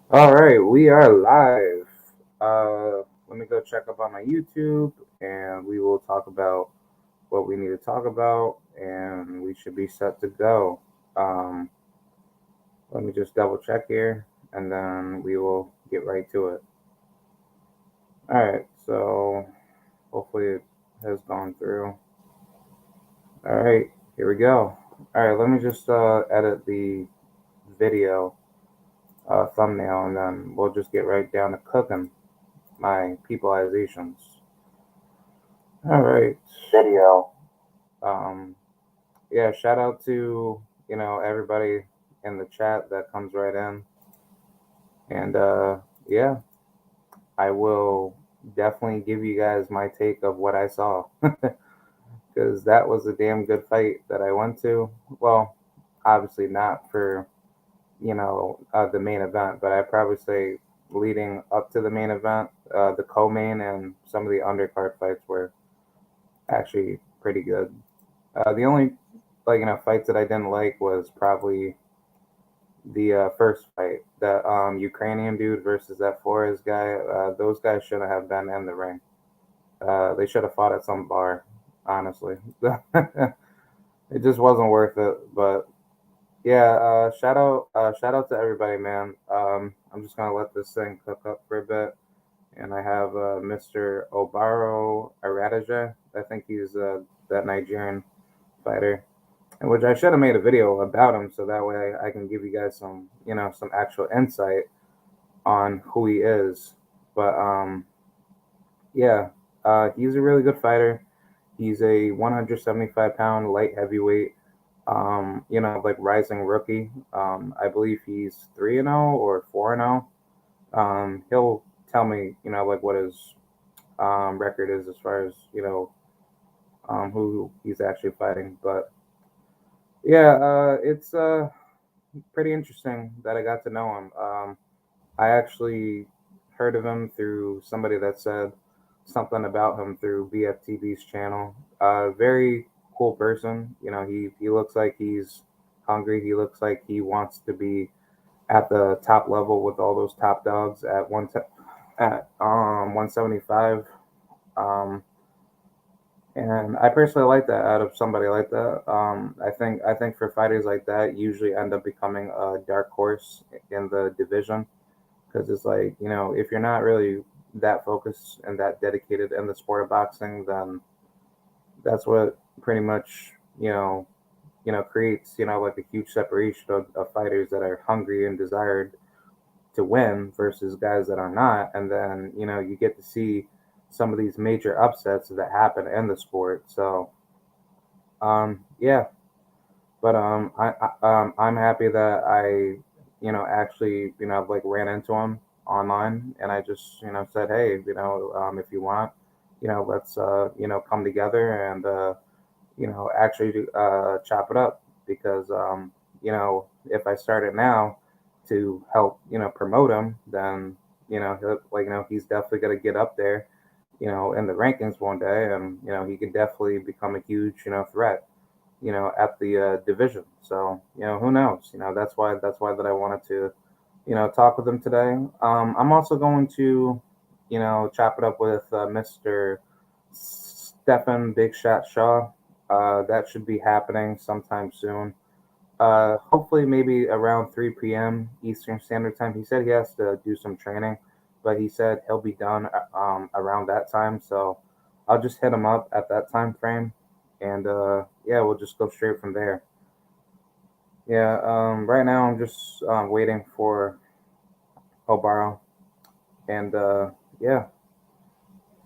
All right, we are live. Let me go check up on my YouTube, and we will talk about what we need to talk about, and we should be set to go. Um, Let me just double check here, and then we will get right to it. All right, so hopefully it has gone through. All right, here we go. All right, let me just edit the video thumbnail, and then we'll just get right down to cooking my peopleizations. All right. Video. Um, yeah, shout out to, everybody in the chat that comes right in. And yeah, I will definitely give you guys my take of what I saw. Because that was a damn good fight that I went to. Well, obviously not for, the main event, but I'd probably say leading up to the main event, the co-main and some of the undercard fights were actually pretty good. The only fights that I didn't like was probably the first fight, that Ukrainian dude versus that Flores guy. Those guys shouldn't have been in the ring. They should have fought at some bar. Honestly, it just wasn't worth it. But yeah, shout out to everybody, man. I'm just gonna let this thing cook up for a bit, and I have Mr. Obaro Eradajaye. I think he's that Nigerian fighter, and which I should have made a video about him so that way I can give you guys some, some actual insight on who he is. But yeah, he's a really good fighter. He's a 175-pound light heavyweight. Like rising rookie. I believe he's 3-0 or 4-0. He'll tell me, like what his record is as far as who he's actually fighting. But yeah, it's pretty interesting that I got to know him. I actually heard of him through somebody that said something about him through BFTV's channel. Very cool person. He looks like he's hungry. He looks like he wants to be at the top level with all those top dogs at 175. Um, and I personally like that out of somebody like that. I think for fighters like that, usually end up becoming a dark horse in the division, because it's like, if you're not really that focused and that dedicated in the sport of boxing, then that's what pretty much creates like a huge separation of fighters that are hungry and desired to win versus guys that are not. And then you get to see some of these major upsets that happen in the sport. So yeah, but I'm happy that I actually like ran into him online, and I just said, hey, if you want, let's come together and actually chop it up, because if I start it now to help promote him, then he's definitely gonna get up there in the rankings one day, and he could definitely become a huge threat at the division. So who knows? That's why that I wanted to talk with him today. I'm also going to chop it up with Mr. Stephen Big Shot Shaw. That should be happening sometime soon. Hopefully, maybe around 3 p.m. Eastern Standard Time. He said he has to do some training, but he said he'll be done around that time. So I'll just hit him up at that time frame, and yeah, we'll just go straight from there. Yeah. Right now, I'm just waiting for Obaro, and yeah.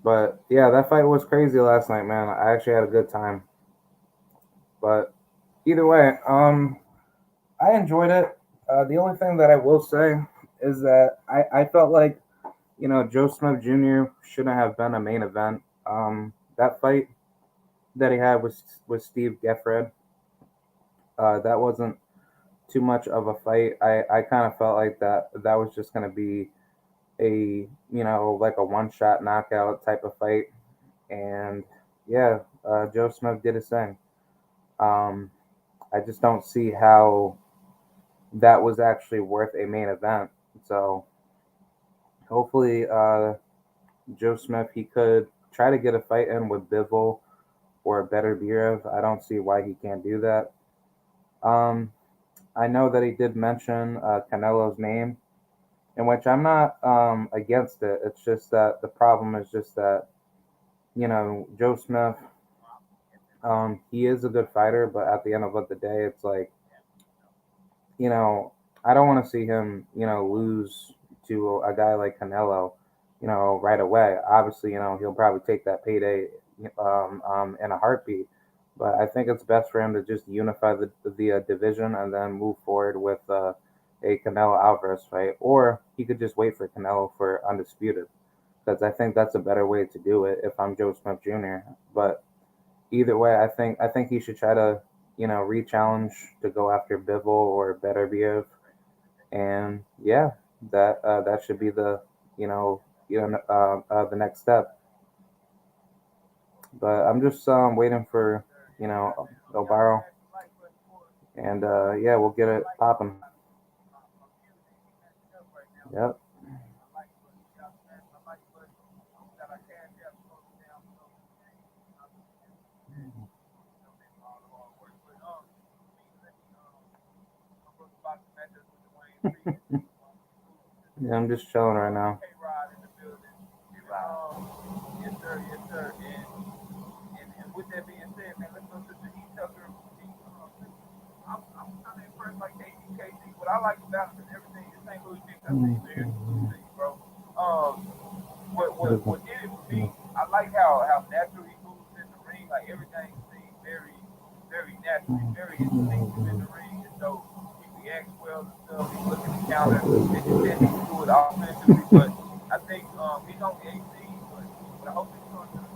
But yeah, that fight was crazy last night, man. I actually had a good time. But either way, I enjoyed it. The only thing that I will say is that I felt like Joe Smith Jr. shouldn't have been a main event. That fight that he had with Steve Geffrard, that wasn't too much of a fight. I kind of felt like that was just gonna be a like a one shot knockout type of fight, and yeah, Joe Smith did his thing. Um, I just don't see how that was actually worth a main event. So Hopefully, Joe Smith he could try to get a fight in with Bivol or Better Birov. I don't see why he can't do that. Um, I know that he did mention Canelo's name, in which I'm not against it. It's just that the problem is just that Joe Smith, he is a good fighter, but at the end of the day, it's like you know I don't want to see him lose to a guy like Canelo, right away. Obviously, he'll probably take that payday in a heartbeat. But I think it's best for him to just unify the division and then move forward with a Canelo Alvarez fight, or he could just wait for Canelo for undisputed. Because I think that's a better way to do it if I'm Joe Smith Jr. But either way, I think he should try to re-challenge to go after Bivol or Beterbiev, and yeah, that should be the next step. But I'm just waiting for Obaro, and yeah, we'll get it popping. Yep. Yeah, I'm just chilling right now.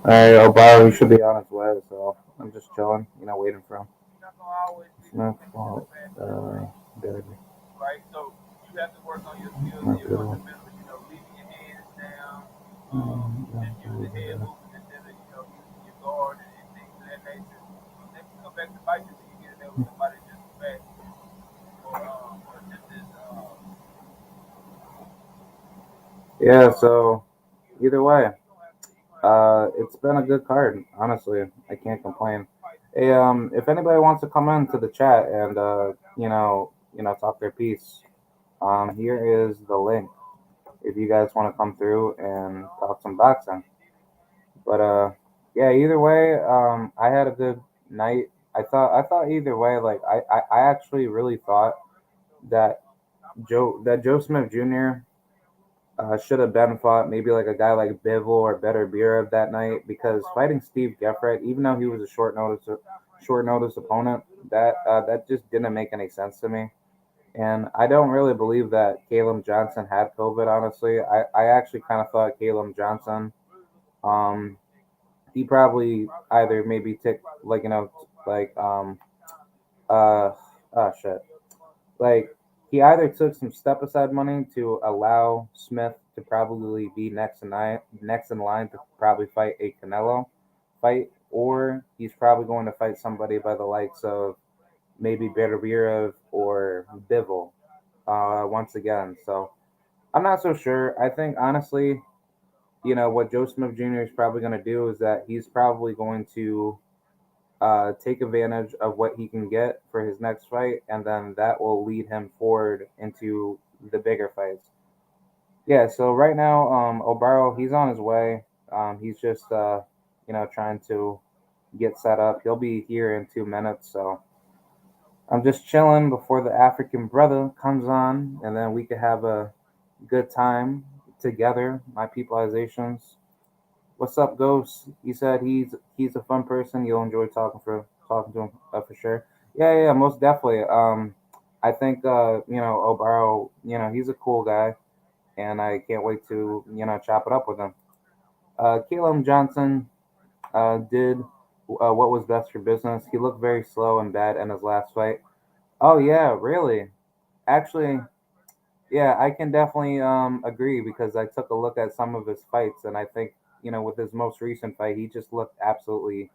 All right, Obaro, he should be on his way, so I'm just chilling, waiting for him. Smith, well, Derby. Not good one. Yeah, so either way, it's been a good card. Honestly, I can't complain. Hey, if anybody wants to come into the chat and talk their piece, here is the link. If you guys want to come through and talk some boxing, but yeah, either way, I had a good night. I thought either way, like I actually really thought that Joe Smith Jr. Should have been fought maybe like a guy like Bivol or Better Birov that night because fighting Steve Geffrard, even though he was a short notice opponent, that just didn't make any sense to me. And I don't really believe that Caleb Johnson had COVID. Honestly, I actually kind of thought Caleb Johnson, um, he probably either maybe took like like uh shit like he either took some step aside money to allow Smith to probably be next in line to probably fight a Canelo fight, or he's probably going to fight somebody by the likes of maybe Beterbiev or Bivol once again. So I'm not so sure. I think honestly, what Joe Smith Jr. is probably going to do is that he's probably going to take advantage of what he can get for his next fight, and then that will lead him forward into the bigger fights. Yeah, so right now, Obaro, he's on his way. He's just, trying to get set up. He'll be here in 2 minutes, so I'm just chilling before the African brother comes on, and then we could have a good time together. My peopleizations. What's up, Ghost? He said he's a fun person. You'll enjoy talking to him for sure. Yeah, yeah, most definitely. I think Obaro. He's a cool guy, and I can't wait to chop it up with him. Caleb Johnson did what was best for business. He looked very slow and bad in his last fight. Oh yeah, really? Actually, yeah, I can definitely agree because I took a look at some of his fights, and I think with his most recent fight, he just looked absolutely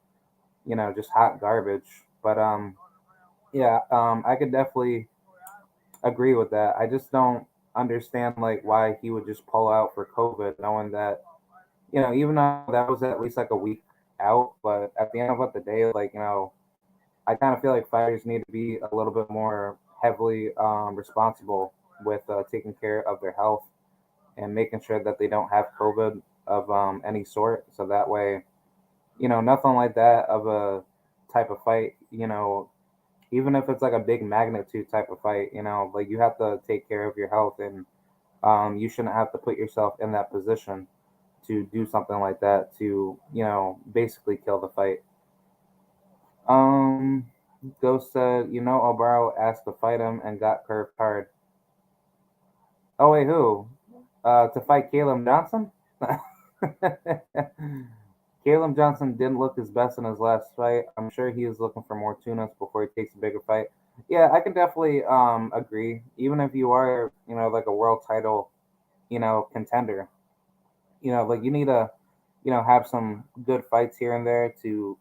just hot garbage. But yeah, I could definitely agree with that. I just don't. understand like why he would just pull out for COVID, knowing that even though that was at least like a week out, but at the end of the day, like I kind of feel like fighters need to be a little bit more heavily responsible with taking care of their health and making sure that they don't have COVID of any sort. So that way, nothing like that of a type of fight, even if it's like a big magnitude type of fight, like you have to take care of your health and you shouldn't have to put yourself in that position to do something like that to, basically kill the fight. Um, Ghost said, Obaro asked to fight him and got curved hard. Oh wait, who? To fight Caleb Johnson? Caleb Johnson didn't look his best in his last fight. I'm sure he is looking for more tune-ups before he takes a bigger fight. Yeah, I can definitely agree. Even if you are, like a world title, contender, like you need to, have some good fights here and there to,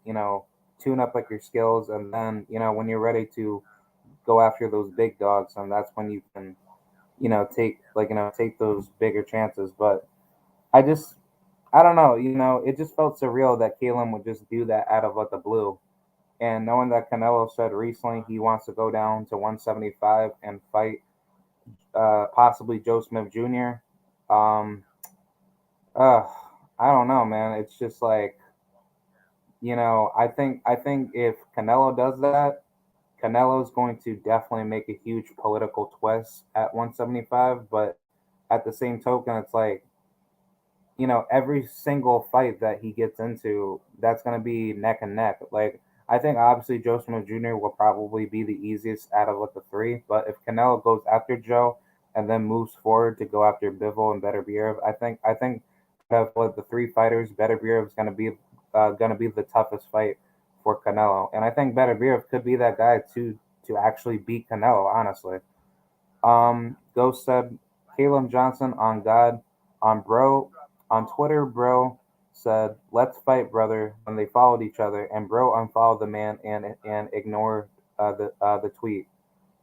tune up like your skills, and then, when you're ready to go after those big dogs, and that's when you can, take those bigger chances. But I just, I don't know, it just felt surreal that Kalen would just do that out of like the blue. And knowing that Canelo said recently he wants to go down to 175 and fight possibly Joe Smith Jr. Um, uh, I don't know, man. It's just like, I think if Canelo does that, Canelo's going to definitely make a huge political twist at 175. But at the same token, it's like, every single fight that he gets into, that's going to be neck and neck. Like, I think obviously Joe Smith Jr. will probably be the easiest out of like the three. But if Canelo goes after Joe and then moves forward to go after Bivol and Beterbiev, I think out of like the three fighters, Beterbiev is going to be the toughest fight for Canelo, and I think Beterbiev could be that guy to actually beat Canelo. Honestly, Ghost said, Caleb Johnson on God, on bro, on Twitter, bro said, let's fight, brother, when they followed each other, and bro unfollowed the man and ignored the tweet.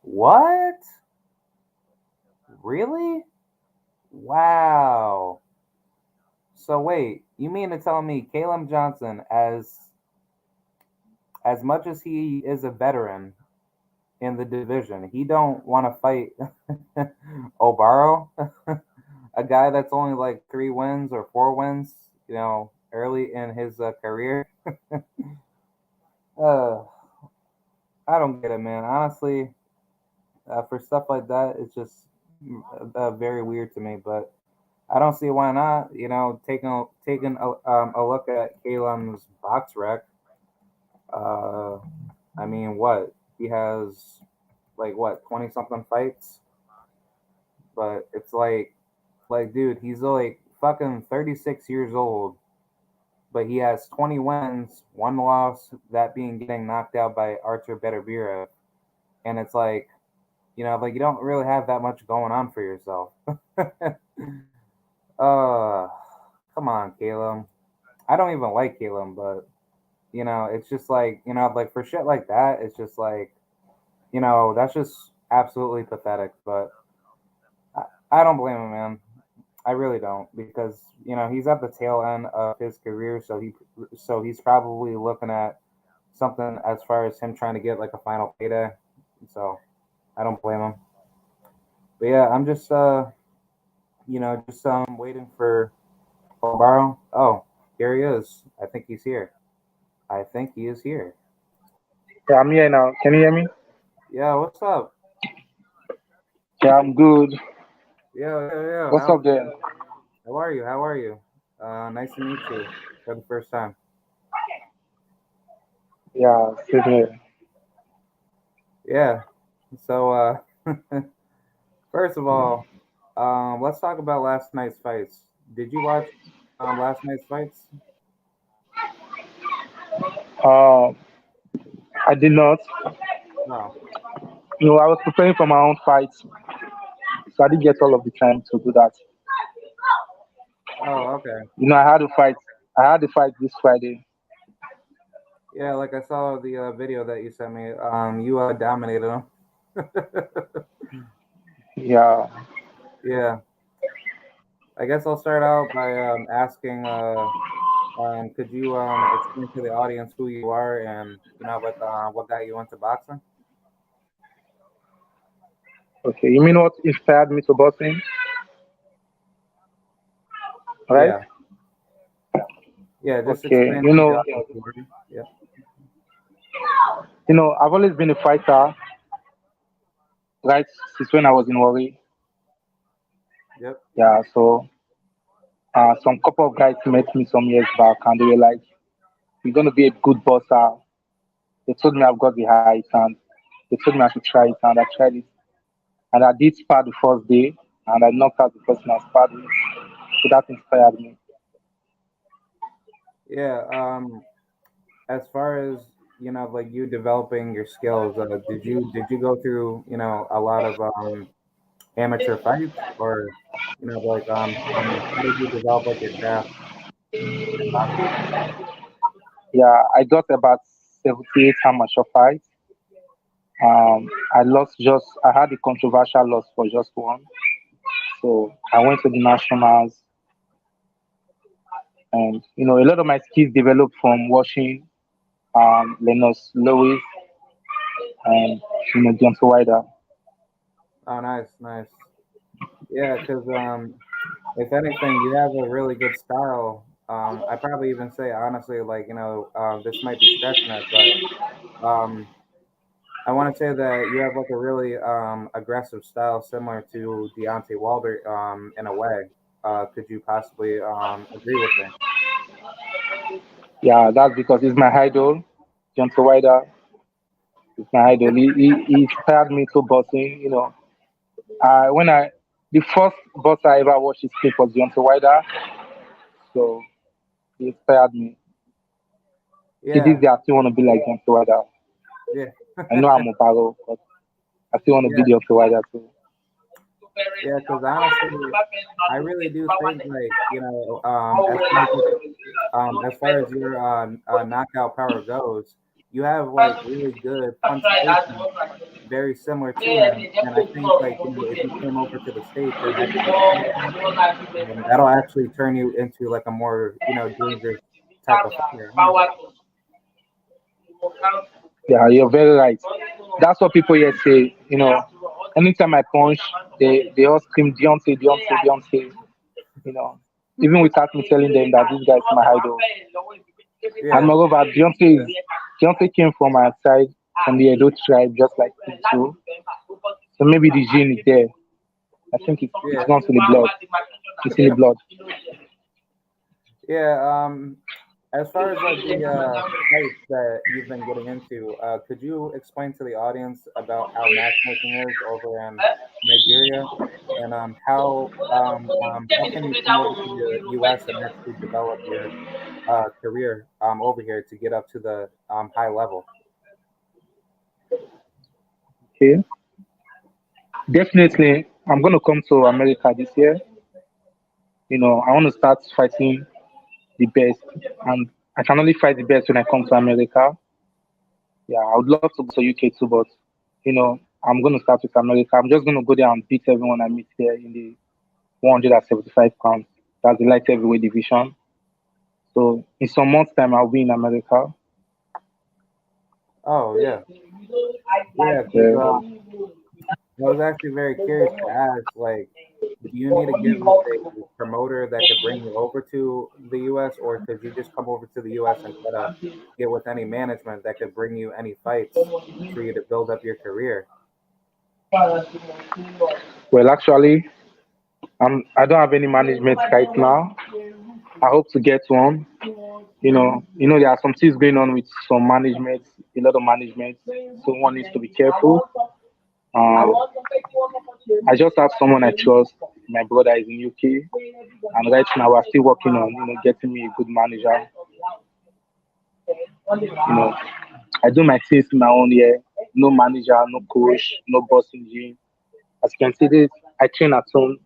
What? Really? Wow. So wait, you mean to tell me Caleb Johnson, as much as he is a veteran in the division, he don't want to fight Obaro, a guy that's only like 3 wins or 4 wins, early in his career. Uh, I don't get it, man. Honestly, for stuff like that, it's just very weird to me. But I don't see why not. Taking a look at Kalem's box rec. Uh, I mean, what he has like what 20 something fights, but it's like dude, he's like fucking 36 years old, but he has 20 wins, one loss, that being getting knocked out by Artur Beterbiev, and it's like you don't really have that much going on for yourself. uh, Come on, Caleb. I don't even like Caleb, but it's just like like for shit like that, it's just like that's just absolutely pathetic. But I, I don't blame him, man. I really don't, because he's at the tail end of his career, so he's probably looking at something as far as him trying to get like a final payday. So I don't blame him. But yeah, I'm just just waiting for Obaro. Oh, here he is. I think he's here. I think he is here. Yeah, I'm here now. Can you hear me? Yeah, what's up? Yeah, I'm good. Yeah, yeah, yeah. What's up there? How are you? How are you? Nice to meet you for the first time. Yeah, same here. Yeah. So first of all, let's talk about last night's fights. Did you watch last night's fights? Um, I did not. No. I was preparing for my own fight, so I didn't get all of the time to do that. Oh, okay. I had a fight. I had a fight this Friday. Yeah, like I saw the video that you sent me. You dominated them. Yeah, Yeah, I guess I'll start out by asking. Could you explain to the audience who you are and what got you into boxing? Okay, you mean what inspired me to boxing, right? Yeah, yeah. Just Okay, explain to the audience who you are. Yeah. I've always been a fighter, right? Since when I was in Warri. Yep. Yeah, so some couple of guys met me some years back, and they were like, "You're gonna be a good boxer." They told me I've got the height, and they told me I should try it, and I tried it, and I did spar the first day, and I knocked out the person I sparred with. So that inspired me. Yeah. As far as like you developing your skills, did you go through a lot of amateur fights or how did you develop like your craft in boxing? Yeah, I got about 78 amateur fights. I lost just, I had a controversial loss for just one. So I went to the nationals, and a lot of my skills developed from watching Lennox Lewis and Deontay Wilder. Oh, nice, nice. Yeah, because if anything, you have a really good style. I probably even say honestly, like this might be stretching it, but um, I want to say that you have like a really aggressive style, similar to Deontay Wilder, in a way. Could you possibly agree with me? Yeah, that's because he's my idol. Deontay Wilder is my idol. He inspired me to boxing. When the first boxer I ever watched his clip was Deontay Wilder, so he inspired me. To this Yeah, day, I still want to be like Deontay Wilder. yeah, I know I'm Obaro, but I still want to be yeah, Deontay Wilder too. yeah. Because honestly, I really do think like as far as your knockout power goes, you have like really good punch placement, very similar to him. And I think like if you came over to the states and actually tried that, that'll actually turn you into like a more dangerous type of fighter. Honestly. Yeah, you're very right. That's what people here say. Anytime I punch, they all scream Deontay, Deontay, Deontay. You know, even without me telling them that this guy is my idol. And Yeah, moreover, Deontay came from my side, from the Edo tribe, just like me too. So maybe the gene is there. I think it's yeah, gone to the blood. It's in the blood. yeah. As far as like the fights that you've been getting into, could you explain to the audience about how matchmaking is over in Nigeria, and how can you come over to the U.S. and actually develop your career over here to get up to the high level? Okay. Definitely, I'm gonna come to America this year. I want to start fighting the best, and I can only fight the best when I come to America. Yeah, I would love to go to UK too, but I'm gonna start with America. I'm just gonna go there and beat everyone I meet there in the 175 pounds. That's the light heavyweight division. So in some months' time, I'll be in America. Oh yeah, yeah. Because Yeah. I was actually very curious to ask, like, do you need to get with a promoter that could bring you over to the U.S., or could you just come over to the U.S. and try to get with any management that could bring you any fights for you to build up your career? Well, actually, I don't have any management right now. I hope to get one. There are some things going on with some management, a lot of management. So one needs to be careful. Um, I just have someone I trust. My brother is in UK, and right now we're still working on getting me a good manager. I do my things in my own year. No manager, no coach, no boss in gym. As you can see, this I train at home.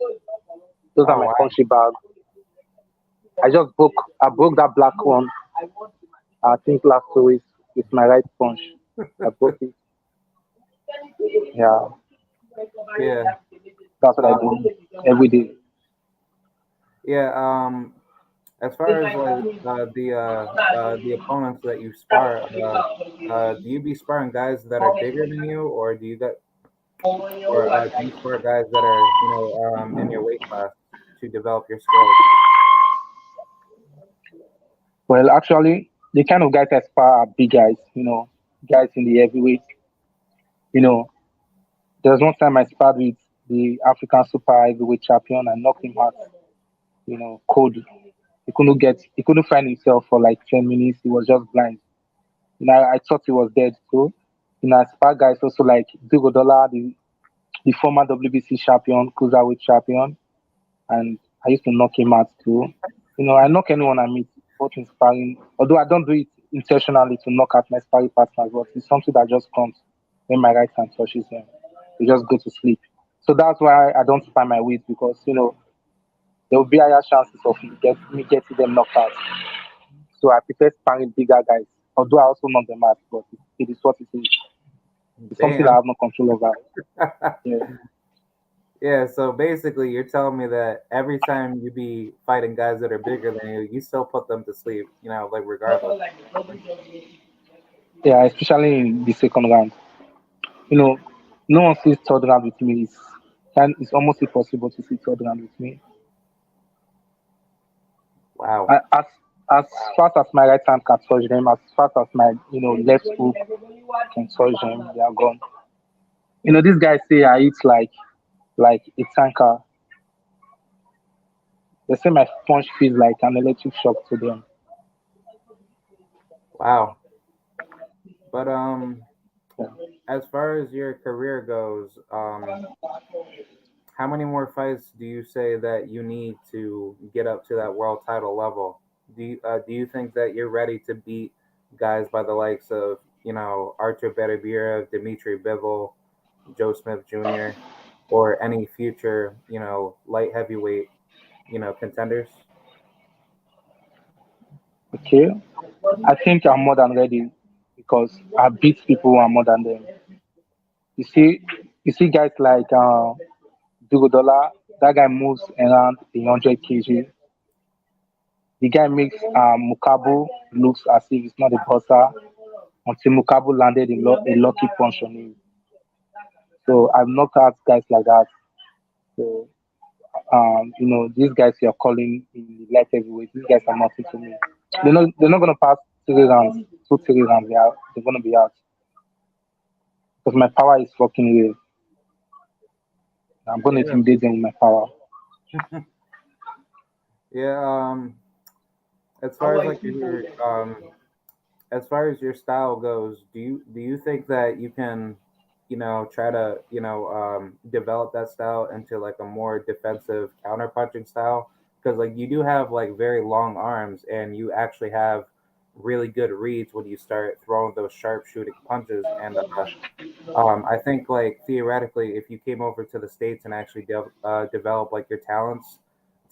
Those are Oh my wow, punching bag. I broke that black one. I think last 2 weeks with my right punch. I broke it. Yeah, yeah. that's what I Um, do. every day. Yeah. As far as like the opponents that you spar, do you be sparring guys that are bigger than you, or do you spar guys that are in your weight class to develop your skills? Well, actually, the kind of guys I spar are big guys, guys in the heavyweight. You know, there was one time I sparred with the African super heavyweight champion. I knocked him out, cold. He couldn't find himself for like 10 minutes. He was just blind. I thought he was dead too. I sparred guys also like Diego Dollar, the former WBC champion, cruiserweight champion, and I used to knock him out too. I knock anyone I meet, both in sparring. Although I don't do it intentionally to knock out my sparring partners, but it's something that just comes when my right hand touches them. They just go to sleep. So that's why I don't spar my weight because there will be higher chances of me getting them knocked out. So I prefer sparring bigger guys. Although I also knock them out, but it is what it is. It's something that I Damn. have no control over. Yeah. Yeah, so basically, you're telling me that every time you be fighting guys that are bigger than you, you still put them to sleep, like regardless. Yeah, especially in the second round. You know, no one sees third round with me. It's almost impossible to see third round with me. Wow. As fast as my right hand can touch them, as fast as my left hook can touch them, they are gone. These guys say I eat like a tanker. They say my punch feels like an electric shock to them. Wow. But Yeah. as far as your career goes, how many more fights do you say that you need to get up to that world title level? Do you think that you're ready to beat guys by the likes of Artur Beterbiev, Dmitry Bivol, Joe Smith Jr., or any future light heavyweight contenders? Okay. I think I'm more than ready because I beat people who are more than them. You see, you see guys like Dugodola, that guy moves around 100 kg. The guy makes Mukabu looks as if it's not a boxer until Mukabu landed a lucky punch on him. So I've knocked out guys like that. So these guys you're calling in the light heavyweight, these guys are nothing to me. They're not gonna pass 3 rounds, 2, 3 rounds. They're gonna be out because my power is fucking real. I'm gonna Yeah, intimidate them with my power. yeah. As far as like your as far as your style goes, do you think that you can, try to, develop that style into like a more defensive counter punching style? Because like you do have like very long arms, and you actually have really good reads when you start throwing those sharp shooting punches. And I think like theoretically, if you came over to the states and actually develop like your talents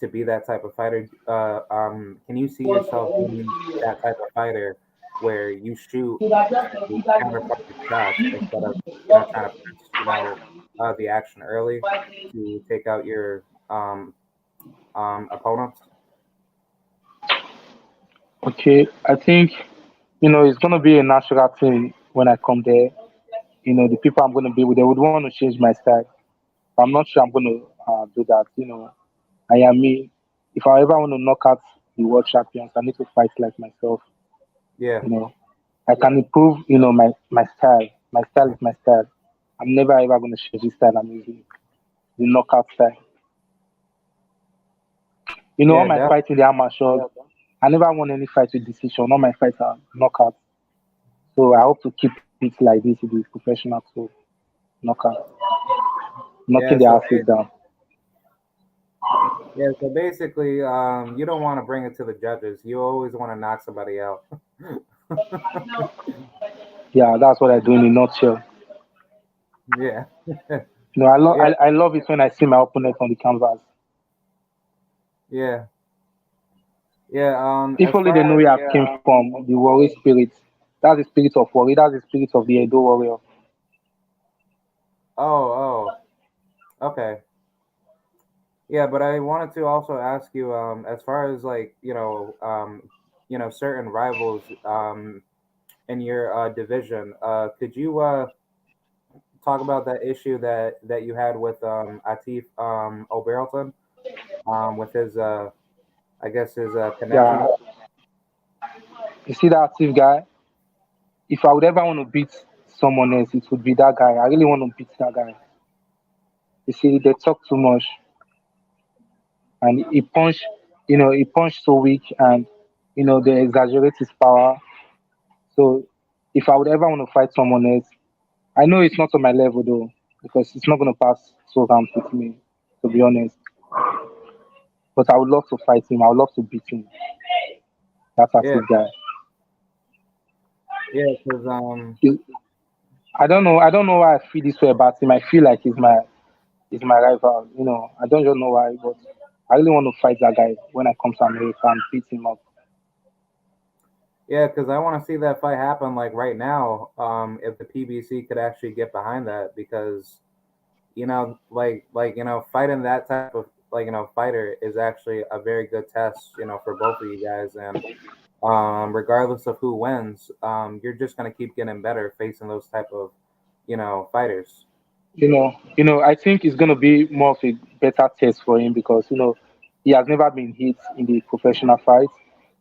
to be that type of fighter, can you see yourself being that type of fighter where you shoot to counter punch shots instead of trying to press the action early to take out your opponents? Okay, I think it's gonna be a natural thing when I come there. The people I'm gonna be with, they would want to change my style. I'm not sure I'm gonna do that. I am me. If I ever want to knock out the world champions, I need to fight like myself. Yeah, You know, I can improve. My style. My style is my style. I'm never ever gonna change this style I'm using. The knockout style. All yeah, my that, fights in the amateur, I never won any fight with decision. All my fights are knockout. So I hope to keep it like this in the professional too. Knockout, knocking yeah. the asses down. So basically, you don't want to bring it to the judges. You always want to knock somebody out. Yeah, that's what I do in a nutshell. Yeah, yeah, I love it when I see my opponent on the canvas. yeah, yeah. If As only they far know as where I came from, the warrior spirit. That's the spirit of warrior. That's the spirit of the Edo warrior. oh, okay. Yeah, but I wanted to also ask you, as far as like certain rivals in your division, could you talk about that issue that you had with Atif Oberlton with his I guess his Yeah, connections? you see that active guy. If I would ever want to beat someone else, it would be that guy. I really want to beat that guy. You see, they talk too much, and he punch, he punch so weak, and they exaggerate his power. So, if I would ever want to fight someone else, I know it's not on my level though, because it's not gonna pass 2 rounds with me, to be honest. But I would love to fight him. I would love to beat him. That Yeah, active guy. yeah, because He- I don't know. I don't know why I feel this way about him. I feel like he's my rival. I don't just know why, but I really want to fight that guy when I come to America and beat him up. yeah, because I want to see that fight happen like right now. If the PBC could actually get behind that, because fighting that type of fighter is actually a very good test, for both of you guys, and regardless of who wins, you're just gonna keep getting better facing those type of fighters. I think it's gonna be more of a better test for him because he has never been hit in the professional fight.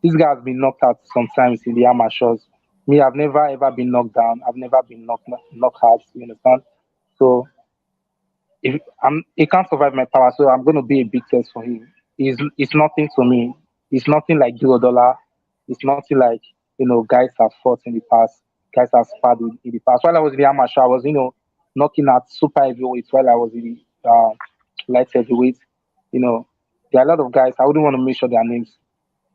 This guy has been knocked out sometimes in the amateurs. Me, I've never ever been knocked down. I've never been knocked out. You understand? So if he can't survive my power, so I'm gonna be a big test for him. It's nothing to me. It's nothing like Euro Dollar. It's nothing like guys have fought in the past. Guys have sparred in the past. While I was in the amateur, I was knocking out super heavyweights while I was in the light heavyweight. You know, there are a lot of guys. I wouldn't want to mention their names.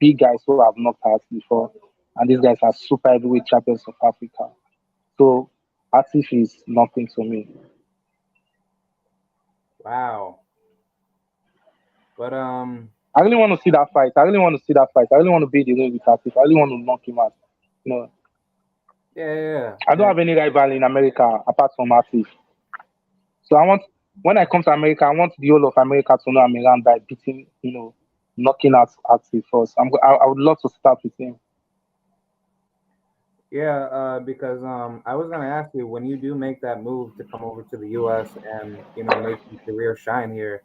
Big guys who have knocked out before, and these guys are super heavyweight champions of Africa. So, Atif is nothing to me. Wow. But I really want to see that fight. I really want to see that fight. I really want to be the ring with Atif. I really want to knock him out. You know, yeah, yeah, I don't yeah. have any rival in America apart from Atif. So when I come to America, I want the whole of America to know I'm around by beating, knocking out Atif first. I would love to start with him. Yeah, because I was gonna ask you, when you do make that move to come over to the U.S. and make your career shine here,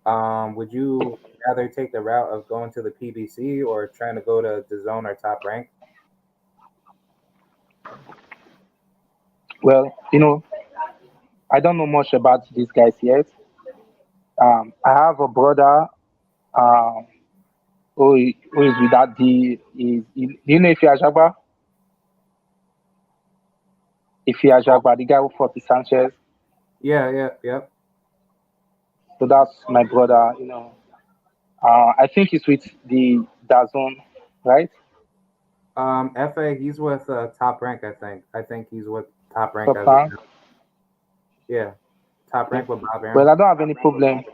would you rather take the route of going to the PBC or trying to go to the zone or top rank? Well, I don't know much about these guys yet. I have a brother um, who is with that D. Do you know Ify Ajagba, the guy who fought with Sanchez? Yeah, yeah, yep. So that's my brother. I think he's with the Dazon, right? Fa, he's with top rank. I think he's with top rank Top as of rank. now. Yeah, top Yeah. rank with Bob Arum. Well, I don't have any problem.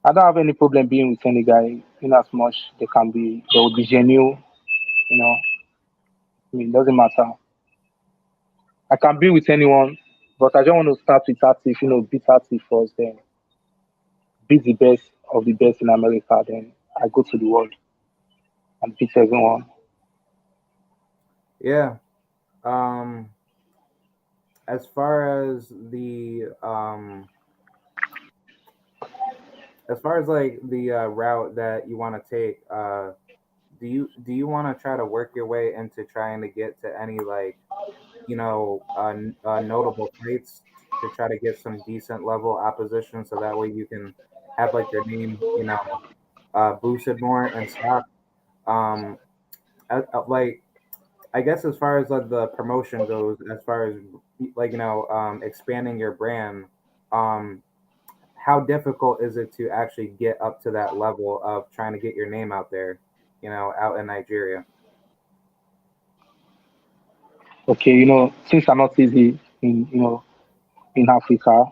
I don't have any problem being with any guy, in as much they will be genuine. I mean, it doesn't matter. I can be with anyone, but I don't want to start with Atif, beat Atif first, then beat the best of the best in America, then I go to the world and beat everyone. Yeah. Um, as far as the route that you want to take, do you want to try to work your way into trying to get to any notable fights to try to get some decent level opposition, so that way you can have like your name boosted more in stock. Um, like I guess as far as like the promotion goes, as far as expanding your brand, um, how difficult is it to actually get up to that level of trying to get your name out there, out in Nigeria? Okay, things are not easy in Africa.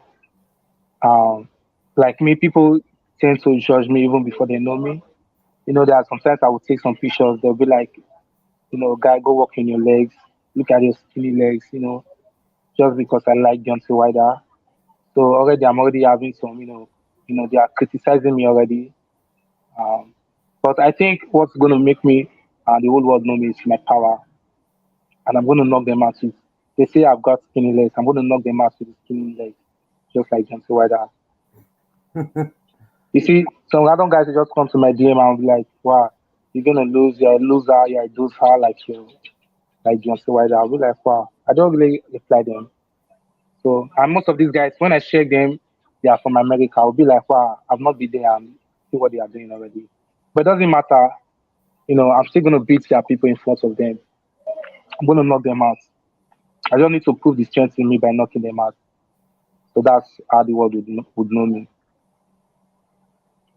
Um, like me, people tend to judge me even before they know me. There are sometimes I will take some pictures. They'll be like, guy, go walk in your legs. Look at your skinny legs. Just because I like Deontay Wilder. So already I'm already having some, They are criticizing me already. Um, but I think what's going to make me the whole world know me is my power, and I'm going to knock them out with. They say I've got skinny legs. I'm going to knock them out with the skinny legs, just like John Wilder. You see, some random guys will just come to my DM and be like, "Wow, you're gonna lose. You're a loser. You're a loser." Like John Wilder. I'll be like, "Wow." I don't really reply them. So, and most of these guys, when I check them, they are from America. I'll be like, "Wow, I've not been there and see what they are doing already." But it doesn't matter. I'm still gonna beat their people in front of them. I'm gonna knock them out. I don't need to prove the strength in me by knocking them out. So that's how the world would know me.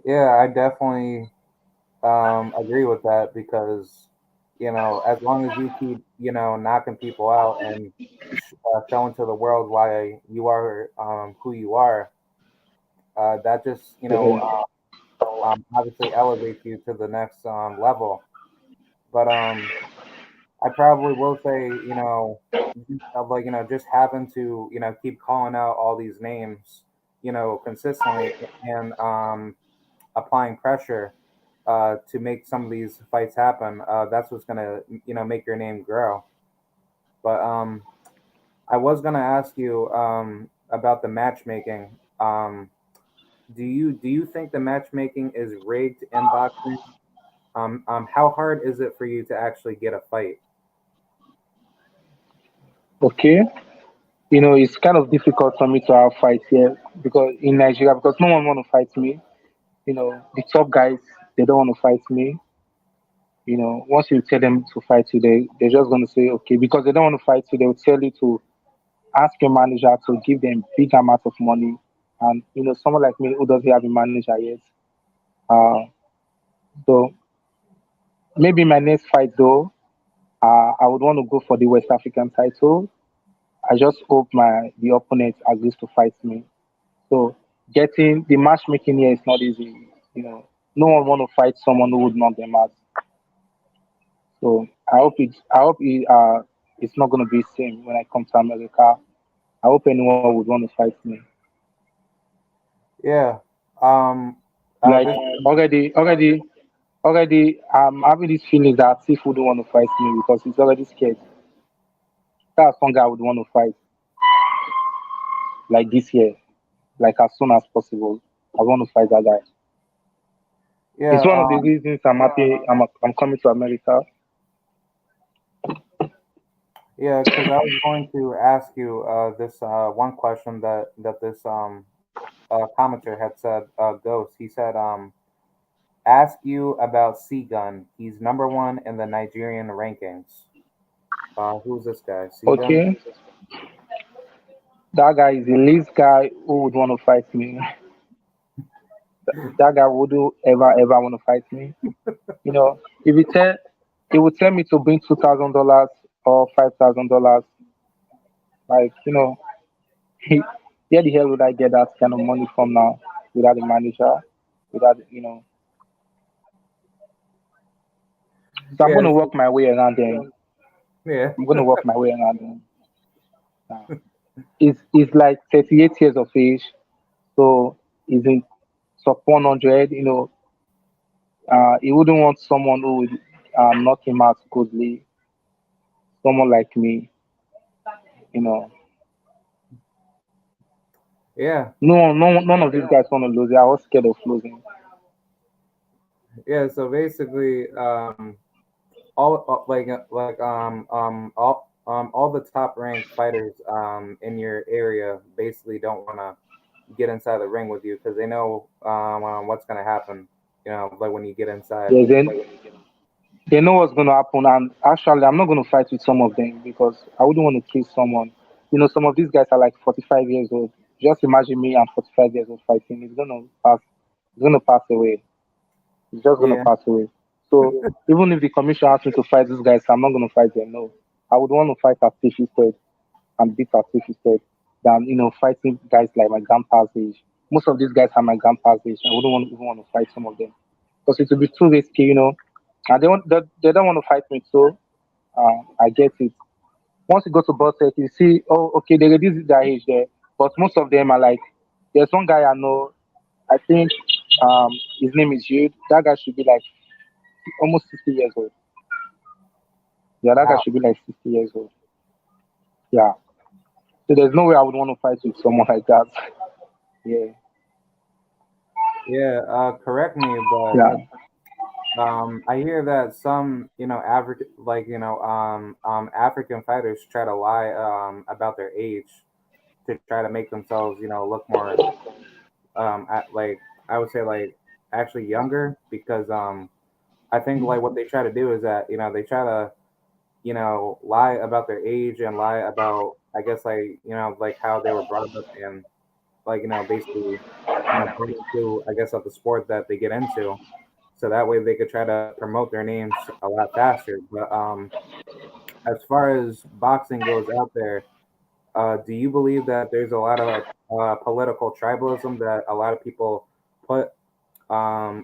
Yeah, I definitely agree with that because as long as you keep knocking people out and showing to the world why you are who you are, that just Yeah. obviously elevates you to the next level. But I probably will say, of like just having to keep calling out all these names, consistently and applying pressure to make some of these fights happen. That's what's gonna make your name grow. But I was gonna ask you about the matchmaking. Do you think the matchmaking is rigged in boxing? How hard is it for you to actually get a fight? Okay. It's kind of difficult for me to have fights here because in Nigeria, because no one want to fight me. The top guys, they don't want to fight me. Once you tell them to fight you, they're just going to say, okay, because they don't want to fight you, they'll tell you to ask your manager to give them big amount of money. And, someone like me who doesn't have a manager yet. Uh, so maybe my next fight, though, I would want to go for the West African title. I just hope the opponent agrees to fight me. So getting the matchmaking here is not easy. No one want to fight someone who would knock them out. So it's not going to be the same when I come to America. I hope anyone would want to fight me. Yeah. Um. Like This. already, I'm having this feeling that Tiff wouldn't want to fight me because he's already scared. That's one guy I would want to fight like this year, like as soon as possible. I want to fight that guy. Yeah. It's one of the reasons I'm happy. I'm coming to America. Yeah. Because I was going to ask you this one question that this commenter had said. Ghost. He said ask you about Seagun. He's number one in the Nigerian rankings. Who's this guy? Seagun? Okay, that guy is the least guy who would want to fight me. That guy wouldn't ever want to fight me. If he would tell me to bring $2,000 or $5,000, like where the hell would I get that kind of money from now without a manager, without. So I'm Yeah. gonna work my way around them. Yeah. I'm gonna work my way around them. Now, he's like 38 years of age, so he's in top 100. He wouldn't want someone who would knock him out goodly. Someone like me, you know. Yeah. No, no, none of these guys want to lose. They are all scared of losing. Yeah. So basically, all the top ranked fighters in your area basically don't want to get inside the ring with you because they know what's gonna happen. Like when you get inside. Yeah, then they know what's going to happen. And actually, I'm not going to fight with some of them because I wouldn't want to kill someone. Some of these guys are like 45 years old. Just imagine me, I'm 45 years old fighting. It's going to pass. It's going to pass away. It's just going to Yeah. pass away. So even if the commission asks me to fight these guys, I'm not going to fight them. No, I would want to fight at Tiff instead and beat at Tiff instead than fighting guys like my grandpa's age. Most of these guys are my grandpa's age. I wouldn't even want to fight some of them because it would be too risky. And they don't want to fight me, so I get it. Once you go to Boston, you see, oh, okay, they reduce their age there, but most of them are like, there's one guy I know, I think his name is Jude. That guy should be like almost 60 years old. Yeah, that guy Wow. should be like 60 years old. Yeah. So there's no way I would want to fight with someone like that. Yeah. Yeah. Correct me, but Yeah. I hear that some, African, like, African fighters try to lie, about their age to try to make themselves, look more, like, I would say, like, actually younger because, I think, like, what they try to do is that, they try to, lie about their age and lie about, I guess, like, like how they were brought up and, like, basically, brought into, I guess, of the sport that they get into. So that way they could try to promote their names a lot faster. But as far as boxing goes out there, do you believe that there's a lot of political tribalism that a lot of people put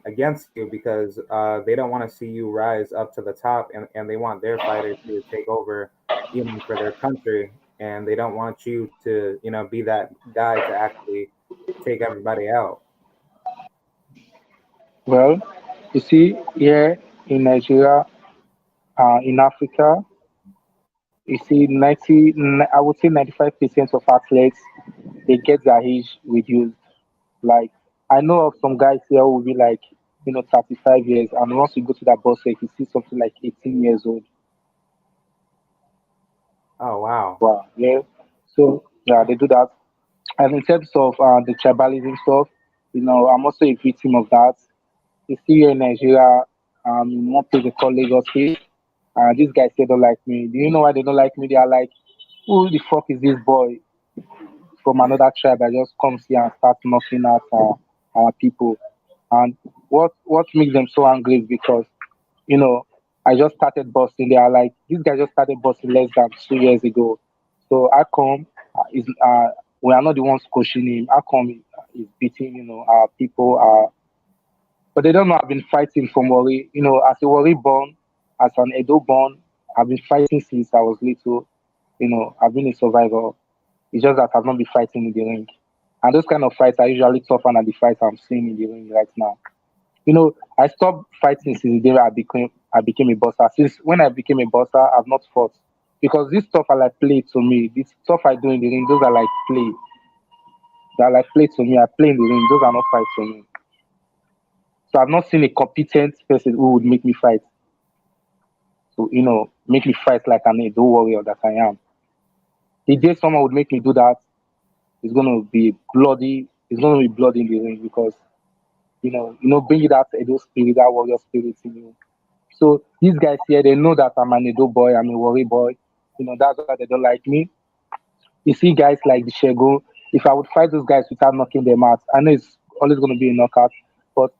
against you because they don't want to see you rise up to the top and they want their fighters to take over, for their country, and they don't want you to, be that guy to actually take everybody out. Well, you see, here in Nigeria, in Africa, you see, I would say 95% of athletes, they get their age reduced. Like, I know of some guys here who will be like, 35 years, and once you go to that bus, you see something like 18 years old. Oh wow. Wow, yeah. So, yeah, they do that. And in terms of the tribalism stuff, I'm also a victim of that. You see here in Nigeria, in one place they call Lagos State, these guys say they don't like me. Do you know why they don't like me? They are like, who the fuck is this boy from another tribe that just comes here and starts knocking at our people? And what makes them so angry is because, you know, I just started boxing. They are like, this guy just started boxing less than 2 years ago. So how come we are not the ones coaching him? How come he's beating, our people? But they don't know I've been fighting from Wari. As a Wari born, as an Edo born, I've been fighting since I was little. I've been a survivor. It's just that I've not been fighting in the ring. And those kind of fights are usually tougher than the fights I'm seeing in the ring right now. I stopped fighting since the day I became a boxer. Since when I became a boxer, I've not fought. Because this stuff are like play to me. This stuff I do in the ring, those are like play. They are like play to me. I play in the ring, those are not fight to me. So I've not seen a competent person who would make me fight. So, make me fight like an Edo warrior that I am. The day someone would make me do that, it's gonna be bloody in the ring because bring that Edo spirit, that warrior spirit in you. So these guys here, they know that I'm an Edo boy, I'm a worry boy. That's why they don't like me. You see guys like the Shego, if I would fight those guys without knocking them out, I know it's always going to be a knockout, but